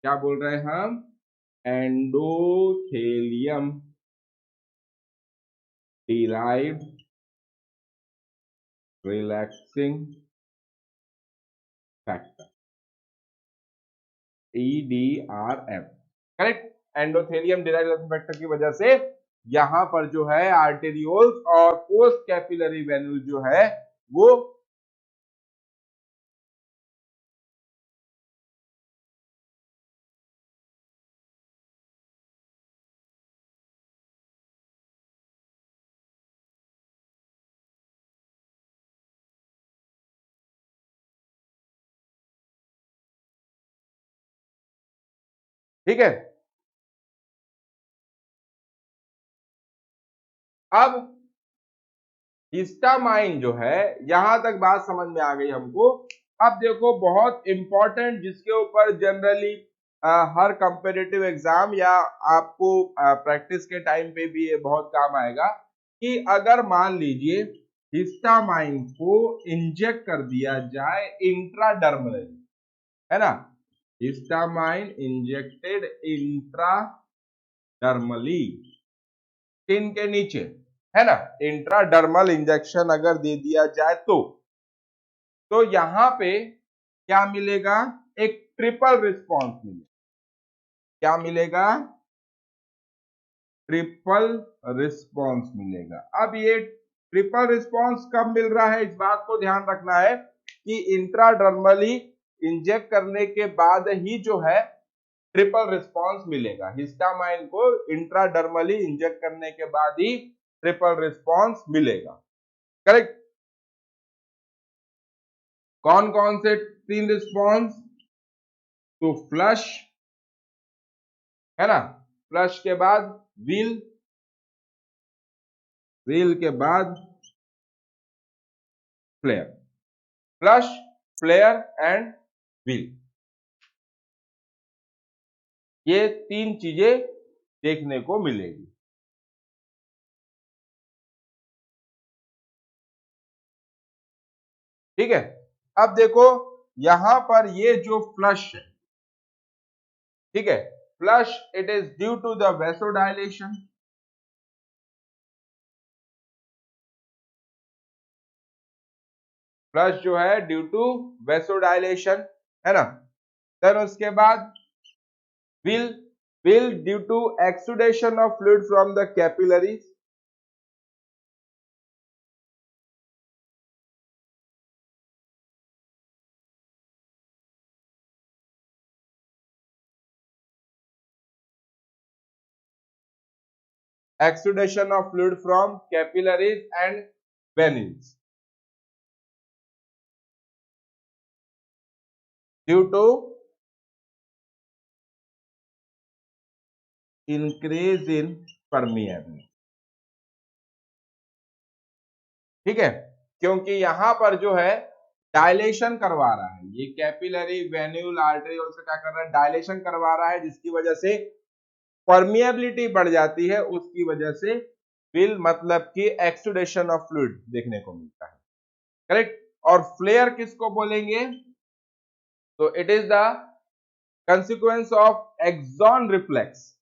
क्या बोल रहे हैं हम, endothelium derived relaxing factor, EDRF, correct. Endothelium derived relaxing factor की वजह से यहां पर जो है आर्टेरियोल्स और पोस्ट कैपिलरी वेन्यूल जो है वो ठीक है। अब हिस्टामाइन जो है, यहां तक बात समझ में आ गई हमको। अब देखो बहुत इंपॉर्टेंट, जिसके ऊपर जनरली हर कंपेटिटिव एग्जाम या आपको प्रैक्टिस के टाइम पे भी ये बहुत काम आएगा, कि अगर मान लीजिए हिस्टामाइन को इंजेक्ट कर दिया जाए इंट्राडर्मली, है ना, हिस्टामाइन इंजेक्टेड इंट्राडर्मली, स्किन के नीचे, है ना, इंट्राडर्मल इंजेक्शन अगर दे दिया जाए तो यहां पे क्या मिलेगा, एक ट्रिपल रिस्पॉन्स मिलेगा। क्या मिलेगा, ट्रिपल रिस्पॉन्स मिलेगा। अब ये ट्रिपल रिस्पॉन्स कब मिल रहा है, इस बात को ध्यान रखना है कि इंट्राडर्मली इंजेक्ट करने के बाद ही जो है ट्रिपल रिस्पॉन्स मिलेगा। हिस्टामाइन को इंट्राडर्मली इंजेक्ट करने के बाद ही ट्रिपल रिस्पॉन्स मिलेगा, करेक्ट। कौन कौन से 3 रिस्पॉन्स, तो फ्लश, है ना, फ्लश के बाद व्हील, व्हील के बाद flare, flush, flare and wheal, ये 3 चीजें देखने को मिलेगी। ठीक है। अब देखो यहां पर ये जो फ्लश है, ठीक है, flush it is due to the vasodilation, flush जो है ड्यू टू वेसोडाइलेशन, है ना। देन उसके बाद will will due to exudation of fluid from the capillaries, exudation of fluid from capillaries and veins due to increase in permeability, ठीक है, क्योंकि यहां पर जो है डायलेशन करवा रहा है, ये कैपिलरी वेन्यूल आर्टेरियोल से क्या कर रहा है, डायलेशन करवा रहा है, जिसकी वजह से परमिएबिलिटी बढ़ जाती है, उसकी वजह से विल मतलब कि एक्सुडेशन ऑफ फ्लूइड देखने को मिलता है, करेक्ट। और फ्लेयर किसको बोलेंगे, तो it is the consequence of axon reflex,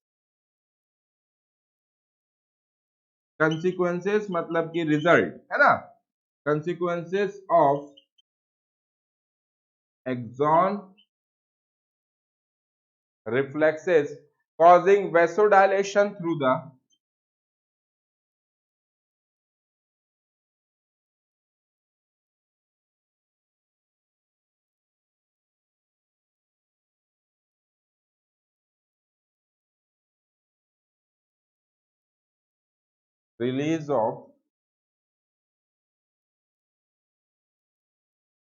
consequences मतलब कि रिजल्ट, है ना, consequences of axon reflexes causing vasodilation through the release of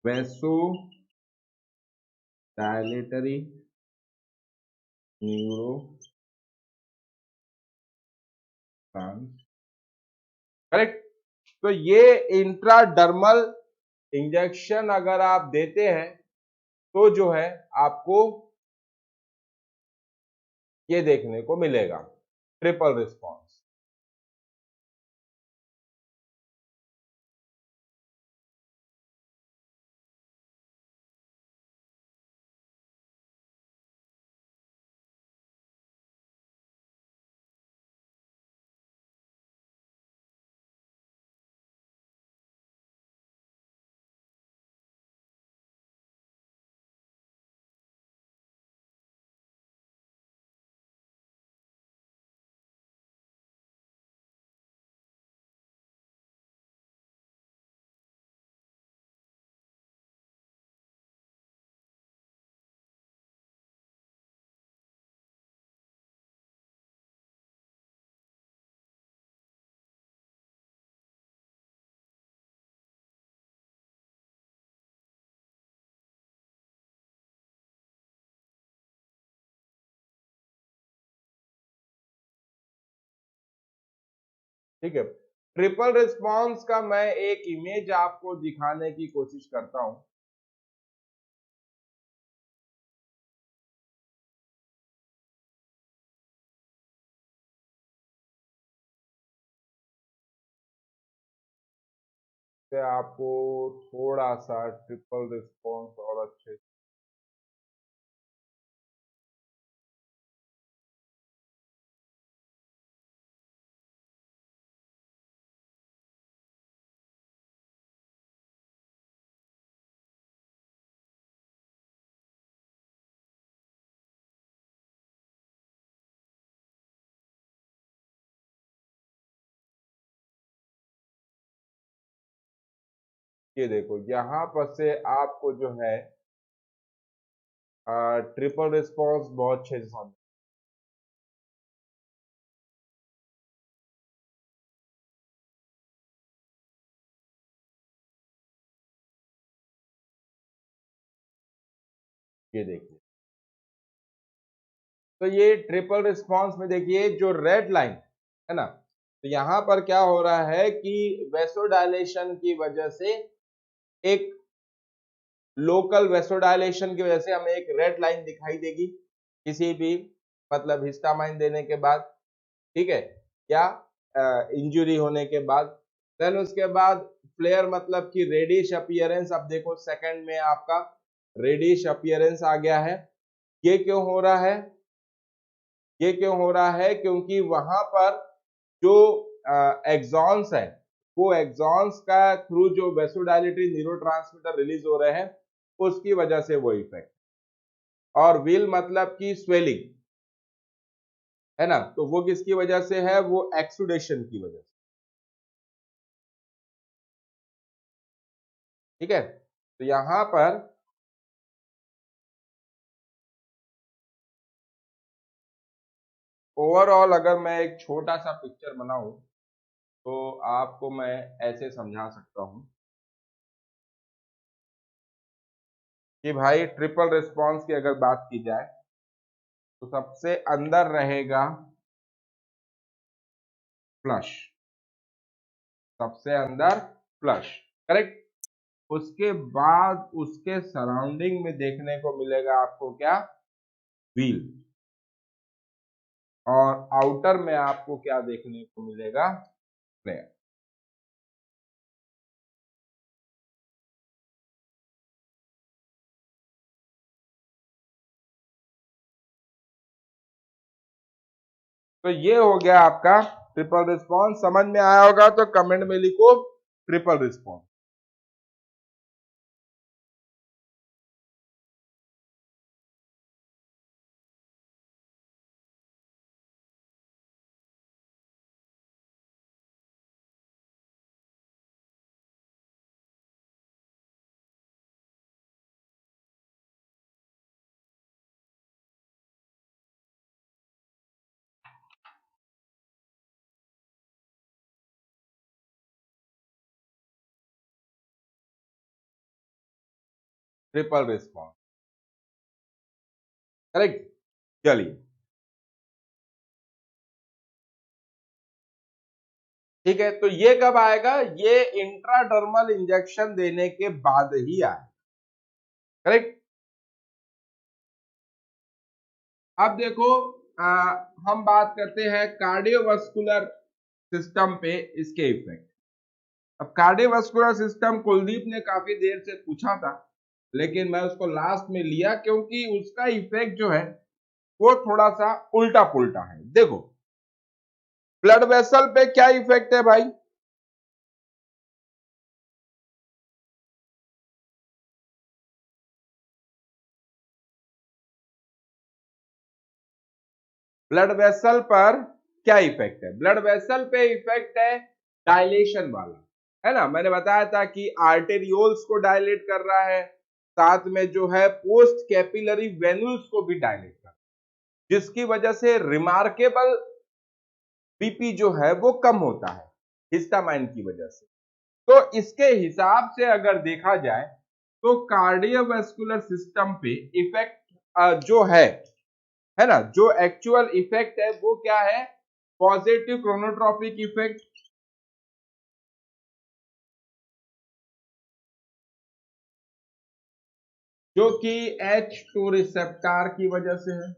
vasodilatory neurotransmitter, correct. तो ये इंट्राडर्मल इंजेक्शन अगर आप देते हैं तो जो है आपको ये देखने को मिलेगा ट्रिपल रिस्पॉन्स। ठीक है। ट्रिपल रिस्पॉन्स का मैं एक इमेज आपको दिखाने की कोशिश करता हूं। से आपको थोड़ा सा ट्रिपल रिस्पॉन्स और अच्छे ये देखो यहाँ पर से आपको जो है ट्रिपल रिस्पॉन्स बहुत अच्छे से समझ ये देखिए। तो ये ट्रिपल रिस्पॉन्स में देखिए जो रेड लाइन है ना, तो यहां पर क्या हो रहा है कि वेसोडाइलेशन की वजह से, एक लोकल वेसोडाइलेशन की वजह से हमें एक रेड लाइन दिखाई देगी किसी भी मतलब हिस्टामाइन देने के बाद, ठीक है, या इंजुरी होने के बाद। देन उसके बाद फ्लेयर मतलब कि रेडिश अपीयरेंस, अब देखो सेकंड में आपका रेडिश अपीयरेंस आ गया है। ये क्यों हो रहा है? ये क्यों हो रहा है? क्योंकि वहां पर जो एक्सॉन्स है, वो एक्सॉन्स का थ्रू जो वेसोडाइलेटरी न्यूरोट्रांसमीटर रिलीज हो रहे हैं, उसकी वजह से वो इफेक्ट। और विल मतलब की स्वेलिंग है ना, तो वो किसकी वजह से है? वो एक्सुडेशन की वजह से। ठीक है, तो यहां पर ओवरऑल अगर मैं एक छोटा सा पिक्चर बनाऊं तो आपको मैं ऐसे समझा सकता हूं कि भाई ट्रिपल रिस्पॉन्स की अगर बात की जाए तो सबसे अंदर रहेगा फ्लश, सबसे अंदर फ्लश, करेक्ट। उसके बाद उसके सराउंडिंग में देखने को मिलेगा आपको क्या? व्हील। और आउटर में आपको क्या देखने को मिलेगा? फ्लेयर। तो ये हो गया आपका ट्रिपल रिस्पॉन्स। समझ में आया होगा तो कमेंट में लिखो triple response. Triple response, correct. चलिए ठीक है, तो ये कब आएगा? ये इंट्राडर्मल इंजेक्शन देने के बाद ही आए, करेक्ट। अब देखो हम बात करते हैं कार्डियोवास्कुलर सिस्टम पे इसके इफेक्ट। अब कार्डियोवास्कुलर सिस्टम कुलदीप ने काफी देर से पूछा था, लेकिन मैं उसको लास्ट में लिया क्योंकि उसका इफेक्ट जो है वो थोड़ा सा उल्टा पुल्टा है। देखो ब्लड वेसल पे क्या इफेक्ट है भाई? ब्लड वेसल पर क्या इफेक्ट है? ब्लड वेसल पे इफेक्ट है डायलेशन वाला, है ना। मैंने बताया था कि आर्टेरियोल्स को डायलेट कर रहा है, साथ में जो है पोस्ट कैपिलरी वेन्यूल्स को भी डायलेट कर रहा है, जिसकी वजह से रिमार्केबल बीपी जो है वो कम होता है हिस्टामाइन की वजह से। तो इसके हिसाब से अगर देखा जाए तो कार्डियोवास्कुलर सिस्टम पे इफेक्ट जो है ना, जो एक्चुअल इफेक्ट है वो क्या है? पॉजिटिव क्रोनोट्रॉपिक इफेक्ट, जो कि H2 रिसेप्टर की वजह से है,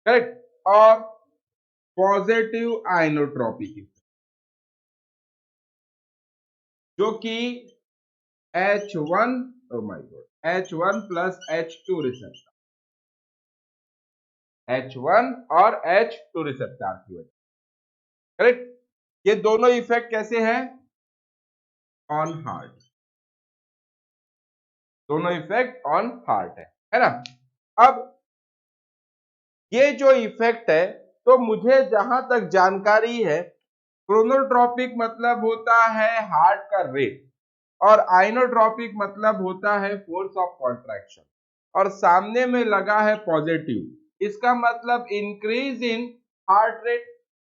करेक्ट, और पॉजिटिव आइनोट्रोपिक इफेक्ट जो कि H1, oh my God, H1 plus H2 receptor, H1 और H2 रिसेप्टर की वजह, करेक्ट। ये दोनों इफेक्ट कैसे हैं? ऑन हार्ट, दोनों इफेक्ट ऑन हार्ट है ना। अब ये जो इफेक्ट है, तो मुझे जहां तक जानकारी है, क्रोनोट्रॉपिक मतलब होता है हार्ट का रेट, और आइनोट्रॉपिक मतलब होता है फोर्स ऑफ कॉन्ट्रैक्शन, और सामने में लगा है पॉजिटिव, इसका मतलब इंक्रीज इन हार्ट रेट,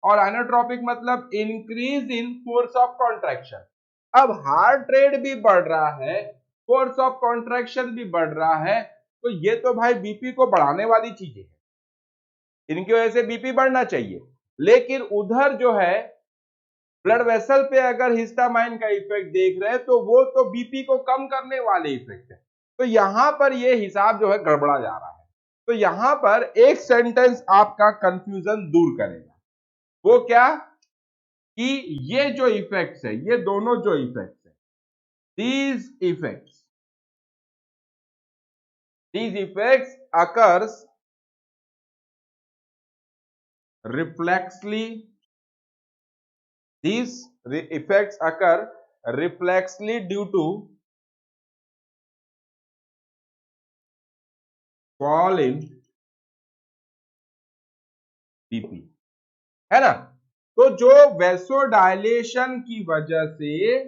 और आइनोट्रॉपिक मतलब increase in force of contraction. अब हार्ट रेट भी बढ़ रहा है, फोर्स ऑफ कॉन्ट्रैक्शन भी बढ़ रहा है, तो ये तो भाई बीपी को बढ़ाने वाली चीजें है, इनकी वजह से बीपी बढ़ना चाहिए। लेकिन उधर जो है ब्लड वेसल पे अगर हिस्टामाइन का इफेक्ट देख रहे हैं, तो वो तो बीपी को कम करने वाले इफेक्ट है, तो यहां पर ये हिसाब जो है गड़बड़ा जा रहा है। तो यहां पर एक सेंटेंस आपका कंफ्यूजन दूर करेगा, वो क्या, कि ये जो इफेक्ट्स है, ये दोनों जो इफेक्ट्स है, these effects occurs reflexly, these effects occur reflexly due to fall in BP, है ना। तो जो वैसोडायलेशन की वजह से,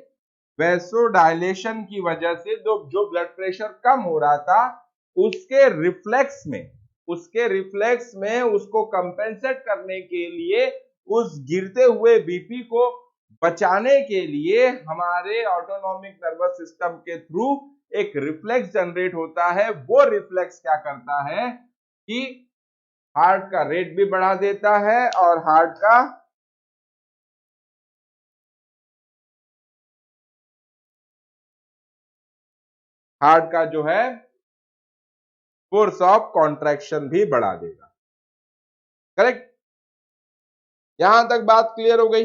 वैसोडायलेशन की वजह से जो ब्लड प्रेशर कम हो रहा था, उसके रिफ्लेक्स में, उसके रिफ्लेक्स में उसको कंपेंसेट करने के लिए, उस गिरते हुए बीपी को बचाने के लिए हमारे ऑटोनॉमिक नर्वस सिस्टम के थ्रू एक रिफ्लेक्स जनरेट होता है। वो रिफ्लेक्स क्या करता है कि हार्ट का रेट भी बढ़ा देता है, और हार्ट का जो है फोर्स ऑफ कॉन्ट्रैक्शन भी बढ़ा देगा, करेक्ट। यहां तक बात क्लियर हो गई?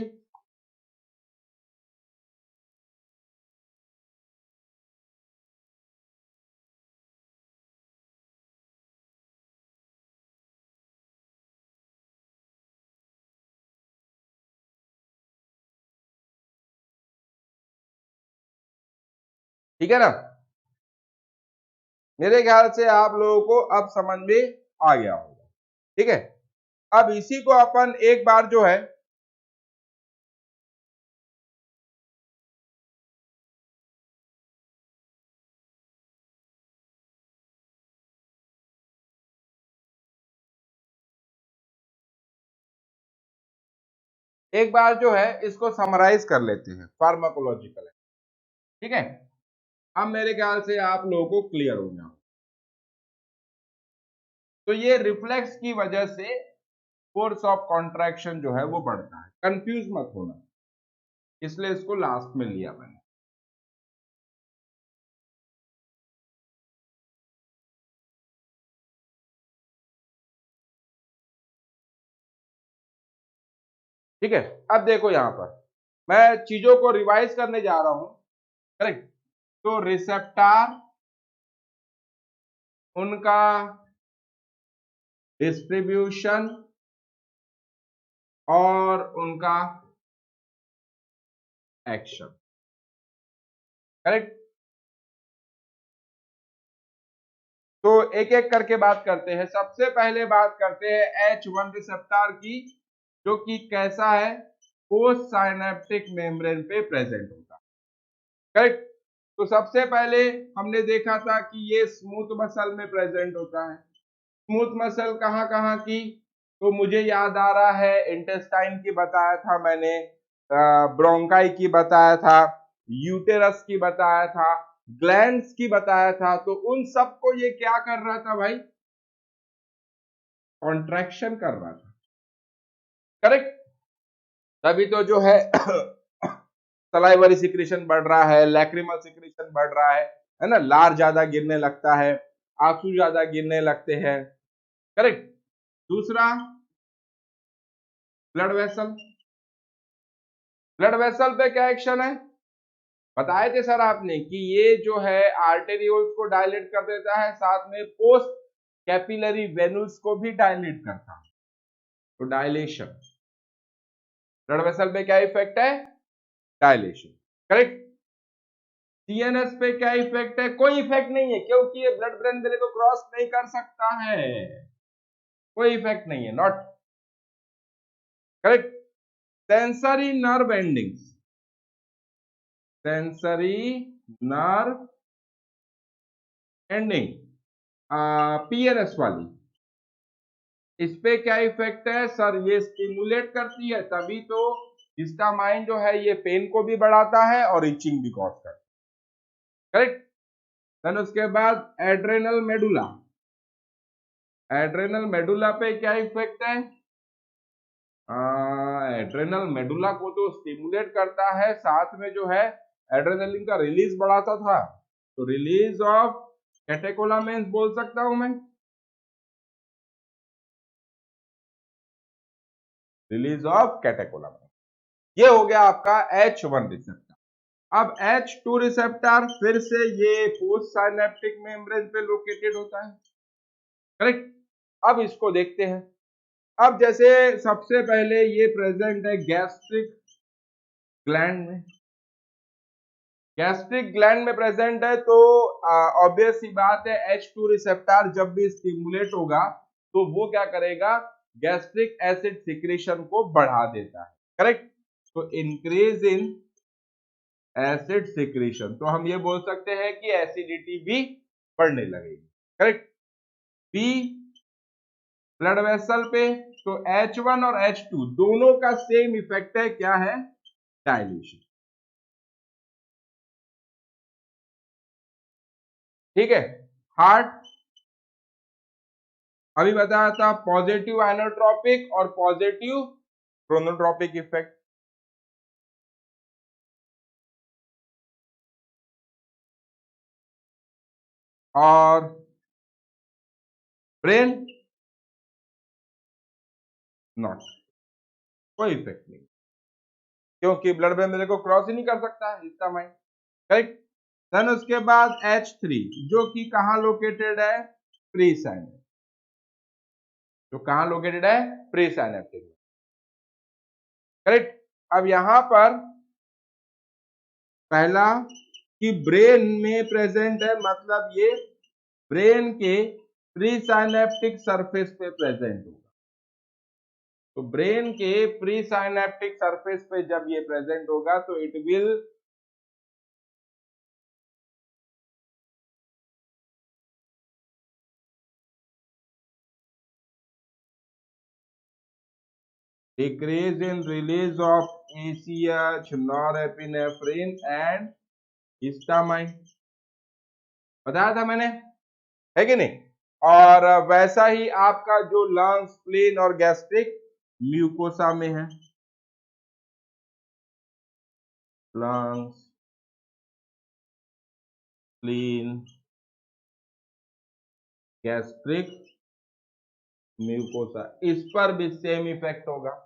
ठीक है ना, मेरे ख्याल से आप लोगों को अब समझ में आ गया होगा। ठीक है, अब इसी को अपन एक बार जो है एक बार जो है इसको समराइज कर लेते हैं फार्माकोलॉजिकल, ठीक है। अब मेरे ख्याल से आप लोगों को क्लियर हो गया। तो ये रिफ्लेक्स की वजह से फोर्स ऑफ कॉन्ट्रैक्शन जो है वो बढ़ता है, कंफ्यूज मत होना, इसलिए इसको लास्ट में लिया मैंने। ठीक है, अब देखो यहां पर मैं चीजों को रिवाइज करने जा रहा हूं, करेक्ट। तो रिसेप्टर, उनका डिस्ट्रीब्यूशन और उनका एक्शन, करेक्ट। तो एक एक करके बात करते हैं। सबसे पहले बात करते हैं H1 रिसेप्टर की, जो कि कैसा है, पोस्ट साइनेप्टिक मेम्ब्रेन पे प्रेजेंट होता है, करेक्ट। तो सबसे पहले हमने देखा था कि ये स्मूथ मसल में प्रेजेंट होता है। स्मूथ मसल कहाँ कहाँ की, तो मुझे याद आ रहा है इंटेस्टाइन की बताया था मैंने, ब्रोंकाई की बताया था, यूटेरस की बताया था, ग्लैंड्स की बताया था। तो उन सबको ये क्या कर रहा था भाई, कॉन्ट्रैक्शन कर रहा था, करेक्ट। तभी तो जो है सलाइवरी सिक्रीशन बढ़ रहा है, लैक्रिमल सिक्रीशन बढ़ रहा है है ना, लार ज्यादा गिरने लगता है, आंसू ज्यादा गिरने लगते हैं, करेक्ट। दूसरा ब्लड वेसल, ब्लड वेसल पे क्या एक्शन है, बताए थे सर आपने कि ये जो है आर्टेरियोल्स को डायलेट कर देता है, साथ में पोस्ट कैपिलरी वेनुल्स को भी डायलेट करता है, तो डायलेशन, ब्लड वेसल पे क्या इफेक्ट है, डायलेशन, करेक्ट। सीएनएस पे क्या इफेक्ट है, कोई इफेक्ट नहीं है, क्योंकि ये ब्लड ब्रेन बैरियर को क्रॉस नहीं कर सकता है, कोई इफेक्ट नहीं है, not correct. Sensory nerve endings, sensory nerve ending, PNS वाली, इस पे क्या इफेक्ट है सर, ये स्टिमुलेट करती है, तभी तो हिस्टामाइन जो है ये पेन को भी बढ़ाता है और इचिंग भी कॉज करता है, करेक्ट। देन उसके बाद एड्रेनल मेडुला, एड्रेनल मेडुला पे क्या इफेक्ट है, एड्रेनल मेडुला को तो स्टिमुलेट करता है, साथ में जो है एड्रेनलिन का रिलीज बढ़ाता था, तो रिलीज ऑफ कैटेकोलामेंस बोल सकता हूं मैं, रिलीज ऑफ कैटेकोलामेंस, ये हो गया आपका H1 रिसेप्टर। अब H2 रिसेप्टर फिर से ये पोस्ट साइनेप्टिक मेम्ब्रेन पे लोकेटेड होता है, करेक्ट। अब इसको देखते हैं, अब जैसे सबसे पहले ये प्रेजेंट है गैस्ट्रिक ग्लैंड में, गैस्ट्रिक ग्लैंड में प्रेजेंट है, तो ऑब्वियस सी बात है H2 रिसेप्टर जब भी स्टिमुलेट होगा तो वो क्या करेगा, गैस्ट्रिक एसिड सिक्रीशन को बढ़ा देता है, करेक्ट। तो इंक्रीज इन एसिड सिक्रीशन, तो हम ये बोल सकते हैं कि एसिडिटी भी बढ़ने लगेगी, करेक्ट। बी ब्लड वेसल पे, तो H1 और H2 दोनों का सेम इफेक्ट है, क्या है, डायल्यूशन, ठीक है। हार्ट, अभी बताया था पॉजिटिव आइनोट्रोपिक और पॉजिटिव क्रोनोट्रोपिक इफेक्ट, और ब्रेन नॉट, कोई इफेक्ट नहीं, क्योंकि ब्लड ब्रेन बैरियर को क्रॉस ही नहीं कर सकता है इसका माइंड, करेक्ट। देन उसके बाद H3 जो कि कहां लोकेटेड है, प्री साइनेप्टिक, जो कहां लोकेटेड है, प्री साइनेप्टिक, करेक्ट। अब यहां पर पहला कि ब्रेन में प्रेजेंट है, मतलब ये ब्रेन के प्री साइनेप्टिक सरफेस पे प्रेजेंट होगा, तो ब्रेन के प्री साइनेप्टिक सरफेस पे जब ये प्रेजेंट होगा तो it will decrease in release of ACH, norepinephrine and histamine, बताया था मैंने, है कि नहीं। और वैसा ही आपका जो लंग्स, स्प्लीन और गैस्ट्रिक म्यूकोसा में है, लंग्स, स्प्लीन, गैस्ट्रिक, म्यूकोसा, इस पर भी सेम इफेक्ट होगा।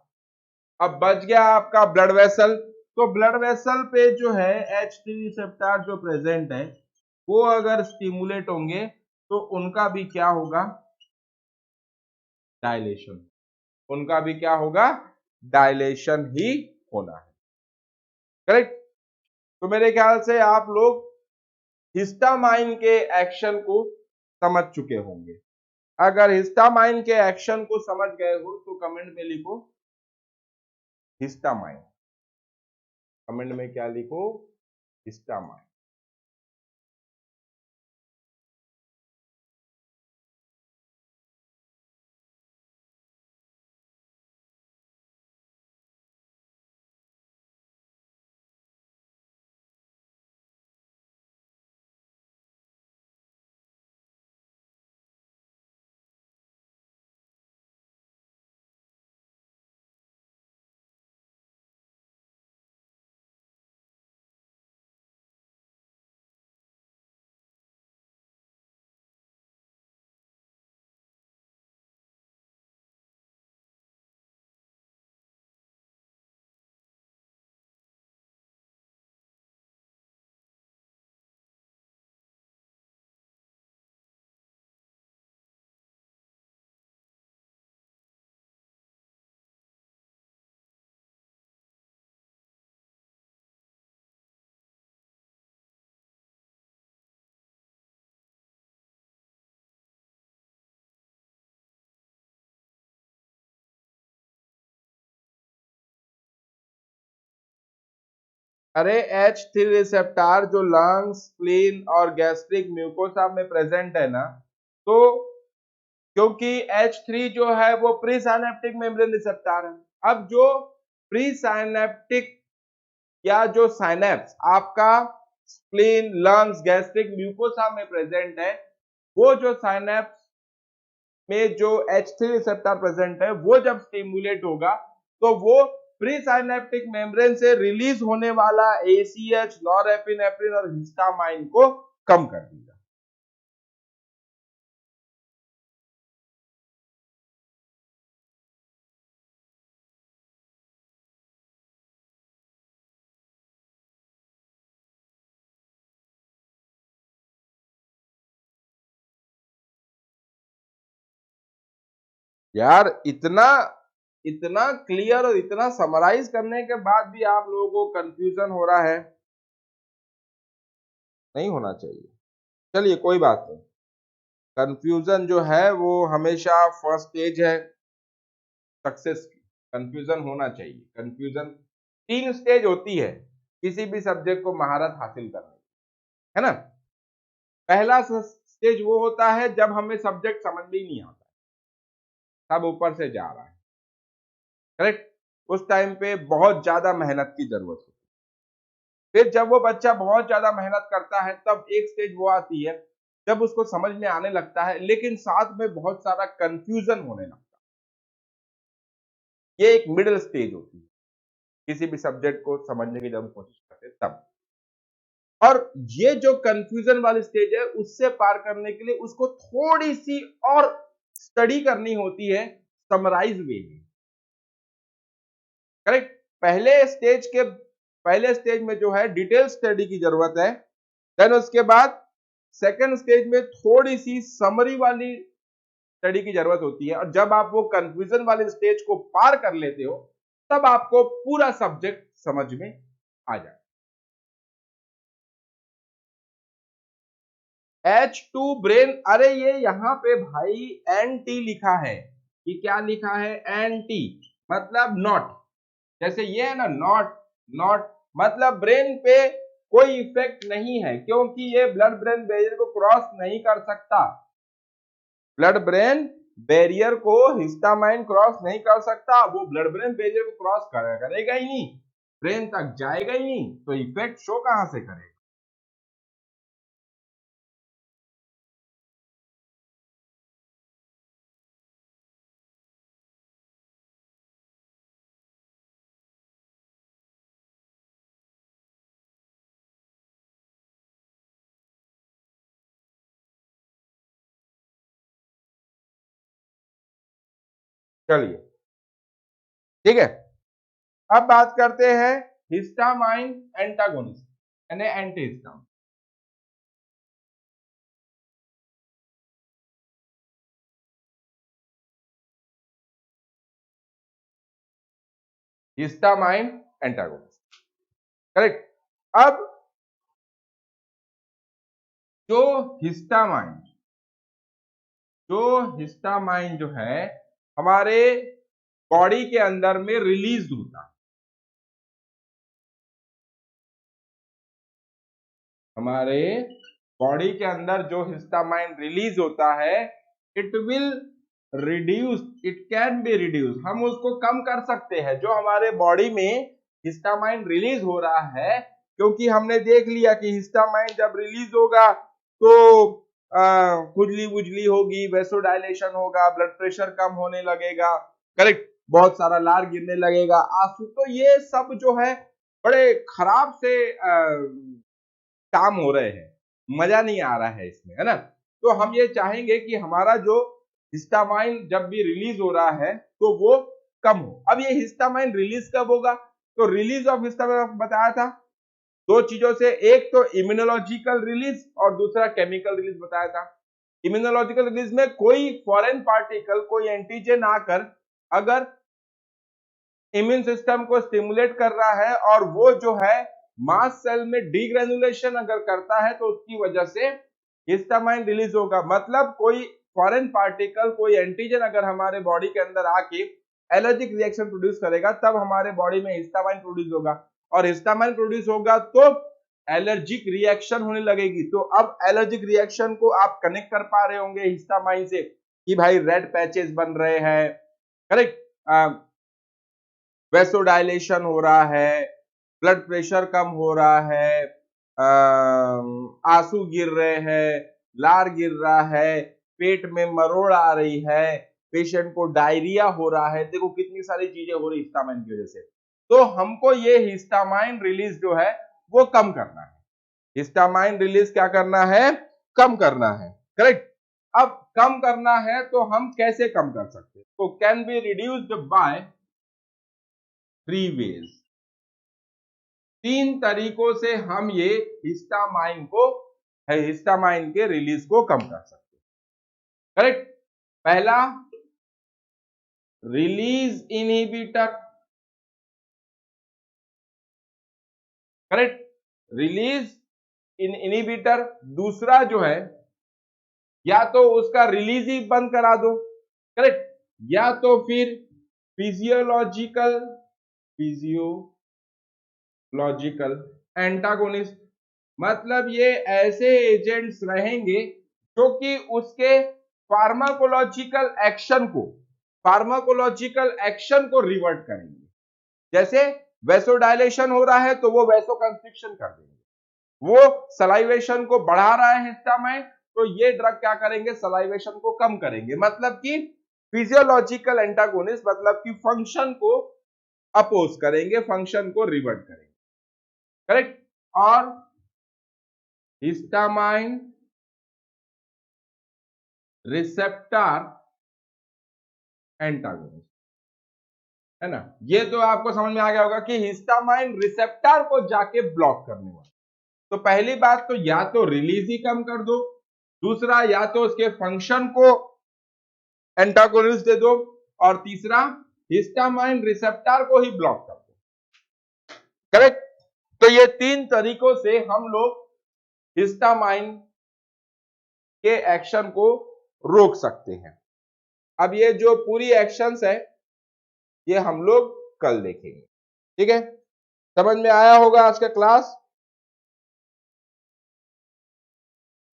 अब बच गया आपका ब्लड वेसल, तो ब्लड वेसल पे जो है H3 रिसेप्टर जो प्रेजेंट है वो अगर स्टिमुलेट होंगे तो उनका भी क्या होगा, डायलेशन, उनका भी क्या होगा, डायलेशन ही होना है, करेक्ट। तो मेरे ख्याल से आप लोग हिस्टामाइन के एक्शन को समझ चुके होंगे, अगर हिस्टामाइन के एक्शन को समझ गए हो तो कमेंट में लिखो हिस्टामाइन, कमेंट में क्या लिखो, हिस्टामाइन। अरे H3 रिसेप्टर जो लंग्स, स्प्लीन और गैस्ट्रिक म्यूकोसा में प्रेजेंट है ना, तो क्योंकि H3 जो है वो प्री साइनेप्टिक मेम्ब्रेन रिसेप्टर है। अब जो प्री साइनेप्टिक या जो साइनेप्स आपका स्प्लीन, लंग्स, गैस्ट्रिक म्यूकोसा में प्रेजेंट है, वो जो साइनेप्स में जो H3 रिसेप्टर प्रेजेंट है वो जब स्टिमुलेट होगा तो वो प्री साइनेप्टिक मेम्ब्रेन से रिलीज होने वाला ACH, नॉरएपिनेफ्रिन और हिस्टामाइन को कम कर देगा। यार इतना इतना क्लियर और इतना समराइज करने के बाद भी आप लोगों को कंफ्यूजन हो रहा है, नहीं होना चाहिए। चलिए कोई बात नहीं, कंफ्यूजन जो है वो हमेशा फर्स्ट स्टेज है सक्सेस की। कंफ्यूजन होना चाहिए। कंफ्यूजन 3 स्टेज होती है किसी भी सब्जेक्ट को महारत हासिल करने की, है ना। पहला स्टेज वो होता है जब हमें सब्जेक्ट समझ में ही नहीं आता, सब ऊपर से जा रहा है, करेक्ट। उस टाइम पे बहुत ज्यादा मेहनत की जरूरत होती है। फिर जब वो बच्चा बहुत ज्यादा मेहनत करता है तब एक स्टेज वो आती है जब उसको समझ में आने लगता है लेकिन साथ में बहुत सारा कंफ्यूजन होने लगता है। ये एक मिडिल स्टेज होती है किसी भी सब्जेक्ट को समझने की जब हम कोशिश करते हैं तब। और ये जो कंफ्यूजन वाली स्टेज है उससे पार करने के लिए उसको थोड़ी सी और स्टडी करनी होती है समराइज वे में, करेक्ट। पहले स्टेज में जो है डिटेल स्टडी की जरूरत है। देन उसके बाद सेकंड स्टेज में थोड़ी सी समरी वाली स्टडी की जरूरत होती है। और जब आप वो कंफ्यूजन वाले स्टेज को पार कर लेते हो तब आपको पूरा सब्जेक्ट समझ में आ जाए। H2 ब्रेन, अरे ये यहां पे भाई NT लिखा है, ये क्या लिखा है NT, मतलब नॉट। जैसे ये है ना नॉट, नॉट मतलब ब्रेन पे कोई इफेक्ट नहीं है क्योंकि ये ब्लड ब्रेन बैरियर को क्रॉस नहीं कर सकता। ब्लड ब्रेन बैरियर को हिस्टामाइन क्रॉस नहीं कर सकता, वो ब्लड ब्रेन बैरियर को क्रॉस करेगा ही नहीं, ब्रेन तक जाएगा ही नहीं, तो इफेक्ट शो कहां से करेगा। चलिए ठीक है, अब बात करते हैं हिस्टामाइन एंटागोनिस्ट यानी anti histamine. Histamine antagonist, correct. अब जो हिस्टामाइन जो है हमारे बॉडी के अंदर में रिलीज होता है, हमारे बॉडी के अंदर जो हिस्टामाइन रिलीज होता है it will reduce, it can be reduce, हम उसको कम कर सकते हैं जो हमारे बॉडी में हिस्टामाइन रिलीज हो रहा है। क्योंकि हमने देख लिया कि हिस्टामाइन जब रिलीज होगा तो खुजली बुजली होगी, वेसोडाइलेशन होगा, ब्लड प्रेशर कम होने लगेगा, करेक्ट, बहुत सारा लार गिरने लगेगा, आंसू, तो ये सब जो है बड़े खराब से काम हो रहे हैं, मजा नहीं आ रहा है इसमें, है ना। तो हम ये चाहेंगे कि हमारा जो हिस्टामाइन जब भी रिलीज हो रहा है तो वो कम हो। अब ये हिस्टामाइन रिलीज कब होगा, तो रिलीज ऑफ हिस्टामाइन आपको बताया था दो चीजों से, एक तो इम्यूनोलॉजिकल रिलीज और दूसरा केमिकल रिलीज बताया था। इम्यूनोलॉजिकल रिलीज में कोई फॉरेन पार्टिकल, कोई एंटीजन आकर अगर इम्यून सिस्टम को स्टिमुलेट कर रहा है और वो जो है मास सेल में डीग्रेनुलेशन अगर करता है तो उसकी वजह से हिस्टामाइन रिलीज होगा। मतलब कोई फॉरेन पार्टिकल, कोई एंटीजन अगर हमारे बॉडी के अंदर आके एलर्जिक रिएक्शन प्रोड्यूस करेगा तब हमारे बॉडी में हिस्टामाइन प्रोड्यूस होगा। और हिस्टामाइन प्रोड्यूस होगा तो एलर्जिक रिएक्शन होने लगेगी। तो अब एलर्जिक रिएक्शन को आप कनेक्ट कर पा रहे होंगे हिस्टामाइन से कि भाई रेड पैचेस बन रहे हैं, करेक्ट, वेसोडाइलेशन हो रहा है, ब्लड प्रेशर कम हो रहा है, आंसू गिर रहे हैं, लार गिर रहा है, पेट में मरोड़ आ रही है, पेशेंट को डायरिया हो रहा है। देखो कितनी सारी चीजें हो रही हिस्टामाइन की वजह से। तो हमको ये हिस्टामाइन रिलीज जो है वो कम करना है। हिस्टामाइन रिलीज क्या करना है? कम करना है, करेक्ट। अब कम करना है तो हम कैसे कम कर सकते हैं? तो can be reduced by 3 ways. 3 तरीकों से हम ये हिस्टामाइन के रिलीज को कम कर सकते हैं, करेक्ट। पहला, release inhibitor, correct, release inhibitor. दूसरा जो है, या तो उसका रिलीज ही बंद करा दो, करेक्ट, या तो फिर फिजियोलॉजिकल एंटागोनिस्ट। मतलब ये ऐसे एजेंट्स रहेंगे जो कि उसके फार्माकोलॉजिकल एक्शन को रिवर्ट करेंगे। जैसे वेसोडाइलेशन हो रहा है तो वो वेसोकंस्ट्रिक्शन कर देंगे, वो सलाइवेशन को बढ़ा रहा है हिस्टामाइन, तो ये ड्रग क्या करेंगे? सलाइवेशन को कम करेंगे। मतलब कि फिजियोलॉजिकल एंटागोनिस्ट, मतलब कि फंक्शन को अपोज करेंगे, फंक्शन को रिवर्ट करेंगे, करेक्ट। और हिस्टामाइन रिसेप्टर एंटागोनिस्ट, है ना। ये तो आपको समझ में आ गया होगा कि हिस्टामाइन रिसेप्टर को जाके ब्लॉक करने वाला। तो पहली बात तो या तो रिलीज ही कम कर दो, दूसरा या तो उसके फंक्शन को एंटागोनिस्ट दे दो, और तीसरा हिस्टामाइन रिसेप्टर को ही ब्लॉक कर दो, करेक्ट। तो ये 3 तरीकों से हम लोग हिस्टामाइन के एक्शन को रोक सकते हैं। अब ये जो पूरी एक्शंस है ये हम लोग कल देखेंगे, ठीक है। समझ में आया होगा आज का क्लास?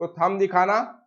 तो थंब दिखाना।